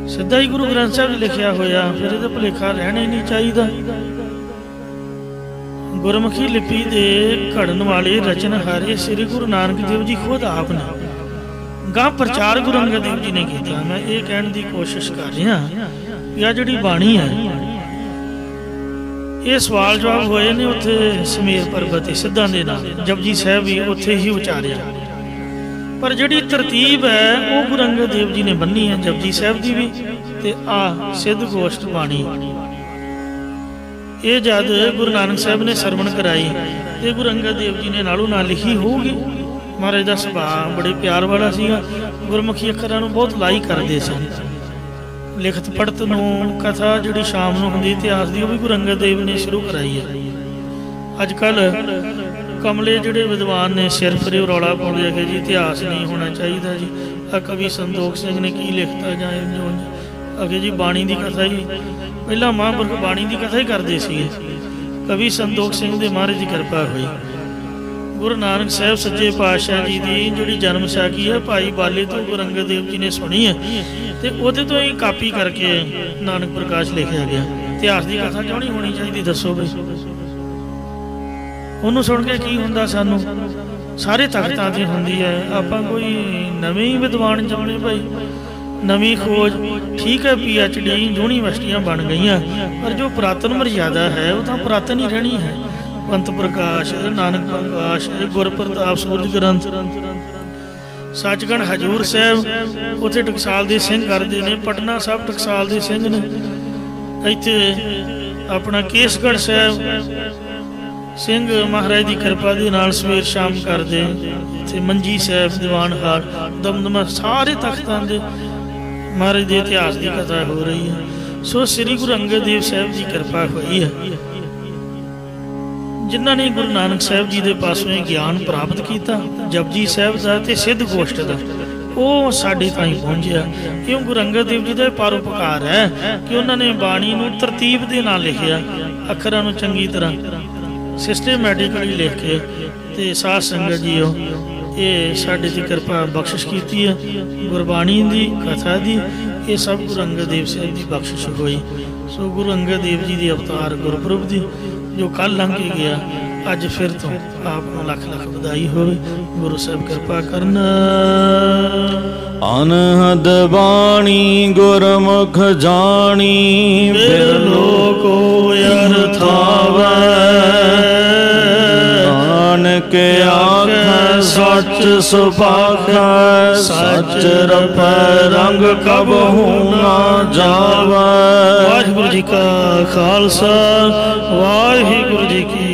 Speaker 2: ਸਿੱਧਾ ਹੀ ਗੁਰੂ ਗ੍ਰੰਥ ਸਾਹਿਬ ਲਿਖਿਆ ਹੋਇਆ, ਫਿਰ ਇਹਦਾ ਭੁਲੇਖਾ ਰਹਿਣਾ ਹੀ ਨਹੀਂ ਚਾਹੀਦਾ। ਗੁਰਮੁਖੀ ਲਿਪੀ ਦੇ ਘੜਨ ਵਾਲੇ ਰਚਨਹਾਰੇ ਸ੍ਰੀ ਗੁਰੂ ਨਾਨਕ ਦੇਵ ਜੀ ਖੁਦ ਆਪ ਨੇ। ਗਾਂ ਪ੍ਰਚਾਰ ਗੁਰੂ ਅੰਗਦ ਦੇਵ ਜੀ ਨੇ ਕੀਤਾ। ਮੈਂ ਇਹ ਕਹਿਣ ਦੀ ਕੋਸ਼ਿਸ਼ ਕਰ ਰਿਹਾ ਕਿ ਆ ਜਿਹੜੀ ਬਾਣੀ ਹੈ ਇਹ ਸਵਾਲ ਜਵਾਬ ਹੋਏ ਨੇ ਉੱਥੇ ਸਮੇਰ ਪਰਬਤ ਤੇ ਸਿੱਧਾਂ ਦੇ ਨਾਲ। ਜਪਜੀ ਸਾਹਿਬ ਵੀ ਉੱਥੇ ਹੀ ਉਚਾਰਿਆ। ਪਰ ਜਿਹੜੀ ਤਰਤੀਬ ਹੈ ਉਹ ਗੁਰੂ ਅੰਗਦ ਦੇਵ ਜੀ ਨੇ ਬੰਨੀ ਹੈ, ਜਪਜੀ ਸਾਹਿਬ ਦੀ ਵੀ ਤੇ ਆ ਸਿੱਧ ਗੋਸ਼ਟ ਬਾਣੀ। ਇਹ ਜਦ ਗੁਰੂ ਨਾਨਕ ਸਾਹਿਬ ਨੇ ਸਰਵਣ ਕਰਾਈ ਤੇ ਗੁਰੂ ਅੰਗਦ ਦੇਵ ਜੀ ਨੇ ਨਾਲੋਂ ਨਾਲ ਲਿਖੀ ਹੋਊਗੀ। ਮਹਾਰਾਜ ਦਾ ਸੁਭਾਅ ਬੜੇ ਪਿਆਰ ਵਾਲਾ ਸੀਗਾ। ਗੁਰਮੁਖੀ ਅੱਖਰਾਂ ਨੂੰ ਬਹੁਤ ਲਾਈਕ ਕਰਦੇ ਸਨ। ਲਿਖਤ ਪੜਤ ਨੂੰ ਕਥਾ ਜਿਹੜੀ ਸ਼ਾਮ ਨੂੰ ਹੁੰਦੀ ਇਤਿਹਾਸ ਦੀ ਉਹ ਵੀ ਗੁਰੂ ਅੰਗਦ ਦੇਵ ਨੇ ਸ਼ੁਰੂ ਕਰਾਈ ਹੈ। ਅੱਜ ਕੱਲ੍ਹ ਕਮਲੇ ਜਿਹੜੇ ਵਿਦਵਾਨ ਨੇ ਸਿਰ ਫਰੇ ਰੌਲਾ ਪਾਉਂਦੇ ਆ ਕਿ ਜੀ ਇਤਿਹਾਸ ਨਹੀਂ ਹੋਣਾ ਚਾਹੀਦਾ ਜੀ। ਆ ਕਵੀ ਸੰਤੋਖ ਸਿੰਘ ਨੇ ਕੀ ਲਿਖਤਾ ਜਾਂ ਅੱਗੇ ਜੀ ਬਾਣੀ ਦੀ ਕਥਾ ਹੀ ਪਹਿਲਾਂ ਮਹਾਂਪੁਰਖ ਬਾਣੀ ਦੀ ਕਥਾ ਹੀ ਕਰਦੇ ਸੀਗੇ। ਕਵੀ ਸੰਤੋਖ ਸਿੰਘ ਦੇ ਮਹਾਰਾਜ ਦੀ ਕਿਰਪਾ ਹੋਈ। ਗੁਰੂ ਨਾਨਕ ਸਾਹਿਬ ਸੱਚੇ ਪਾਤਸ਼ਾਹ ਜੀ ਦੀ ਜਿਹੜੀ ਜਨਮ ਸਾਖੀ ਹੈ ਭਾਈ ਬਾਲੇ ਤੋਂ ਗੁਰੂ ਅੰਗਦ ਦੇਵ ਜੀ ਨੇ ਸੁਣੀ ਹੈ ਤੇ ਉਹਦੇ ਤੋਂ ਹੀ ਕਾਪੀ ਕਰਕੇ ਨਾਨਕ ਪ੍ਰਕਾਸ਼ ਲਿਖਿਆ ਗਿਆ। ਇਤਿਹਾਸ ਦੀ ਕਥਾ ਕਿਉਂ ਨਹੀਂ ਹੋਣੀ ਚਾਹੀਦੀ, ਦੱਸੋ ਬਈ? ਉਹਨੂੰ ਸੁਣ ਕੇ ਕੀ ਹੁੰਦਾ? ਸਾਨੂੰ ਸਾਰੇ ਤਖਤਾਂ ਤੇ ਹੁੰਦੀ ਹੈ। ਆਪਾਂ ਕੋਈ ਨਵੇਂ ਹੀ ਵਿਦਵਾਨ ਚਾਹੁੰਦੇ ਭਾਈ, ਨਵੀਂ ਖੋਜ। ਠੀਕ ਹੈ PhD ਯੂਨੀਵਰਸਿਟੀਆਂ ਬਣ ਗਈਆਂ, ਪਰ ਜੋ ਪੁਰਾਤਨ ਮਰਯਾਦਾ ਹੈ ਉਹ ਤਾਂ ਪੁਰਾਤਨ ਹੀ ਰਹਿਣੀ ਹੈ। ਪੰਥ ਪ੍ਰਕਾਸ਼, ਨਾਨਕ ਪ੍ਰਕਾਸ਼, ਗੁਰਪ੍ਰਤਾਪ ਸੂਰਜ ਗ੍ਰੰਥ, ਸੱਚਖੰਡ ਹਜੂਰ ਸਾਹਿਬ ਉੱਥੇ ਟਕਸਾਲ ਦੇ ਸਿੰਘ ਕਰਦੇ ਨੇ। ਪਟਨਾ ਸਾਹਿਬ ਟਕਸਾਲ ਦੇ ਸਿੰਘ ਨੇ। ਇੱਥੇ ਆਪਣਾ ਕੇਸਗੜ੍ਹ ਸਾਹਿਬ ਸਿੰਘ ਮਹਾਰਾਜ ਦੀ ਕਿਰਪਾ ਦੇ ਨਾਲ ਸਵੇਰ ਸ਼ਾਮ ਕਰਦੇ। ਇੱਥੇ ਮੰਜੀ ਸਾਹਿਬ, ਦੀਵਾਨ ਹਾਲ, ਦਮਦਮਾ, ਸਾਰੇ ਤਖਤਾਂ ਦੇ ਮਹਾਰਾਜ ਦੇ ਇਤਿਹਾਸ ਦੀ ਕਥਾ ਹੋ ਰਹੀ ਹੈ। ਸੋ ਸ੍ਰੀ ਗੁਰੂ ਅੰਗਦ ਦੇਵ ਸਾਹਿਬ ਦੀ ਕਿਰਪਾ ਹੋਈ ਹੈ। ਜਿਨ੍ਹਾਂ ਨੇ ਗੁਰੂ ਨਾਨਕ ਸਾਹਿਬ ਜੀ ਦੇ ਪਾਸੋਂ ਇਹ ਗਿਆਨ ਪ੍ਰਾਪਤ ਕੀਤਾ ਜਪਜੀ ਸਾਹਿਬ ਦਾ ਤੇ ਸਿੱਧ ਗੋਸ਼ਟ ਦਾ, ਉਹ ਸਾਡੇ ਤਾਈਂ ਪਹੁੰਚਿਆ। ਕਿਉਂ? ਗੁਰੂ ਅੰਗਦ ਦੇਵ ਜੀ ਦਾ ਪਰਉਪਕਾਰ ਹੈ ਕਿ ਉਹਨਾਂ ਨੇ ਬਾਣੀ ਨੂੰ ਤਰਤੀਬ ਦੇ ਨਾਲ ਲਿਖਿਆ, ਅੱਖਰਾਂ ਨੂੰ ਚੰਗੀ ਤਰ੍ਹਾਂ ਸਿਸਟੇਮੈਟਿਕਲੀ ਲਿਖ ਕੇ। ਤੇ ਸਾਧ ਸੰਗਤ ਜੀਓ ਇਹ ਸਾਡੇ 'ਤੇ ਕਿਰਪਾ ਬਖਸ਼ਿਸ਼ ਕੀਤੀ ਹੈ ਗੁਰਬਾਣੀ ਦੀ, ਕਥਾ ਦੀ। ये सब गुरु अंगद देव साहब की बख्शिश हुई। सो गुरु अंगद देव जी के अवतार गुरपुरब की जो कल लंघ के गया, अज फिर तो आपको लख लख बधाई हो। गुरु साहब कृपा करना।
Speaker 1: अनहद बाणी गुरमुख जानी,
Speaker 2: फिर लोको अर्थावै।
Speaker 1: नानक आख सच सुभाखै, सच रपै रंग कबहू ना जावै।
Speaker 2: वाहिगुरु जी का खालसा, वाहिगुरु जी की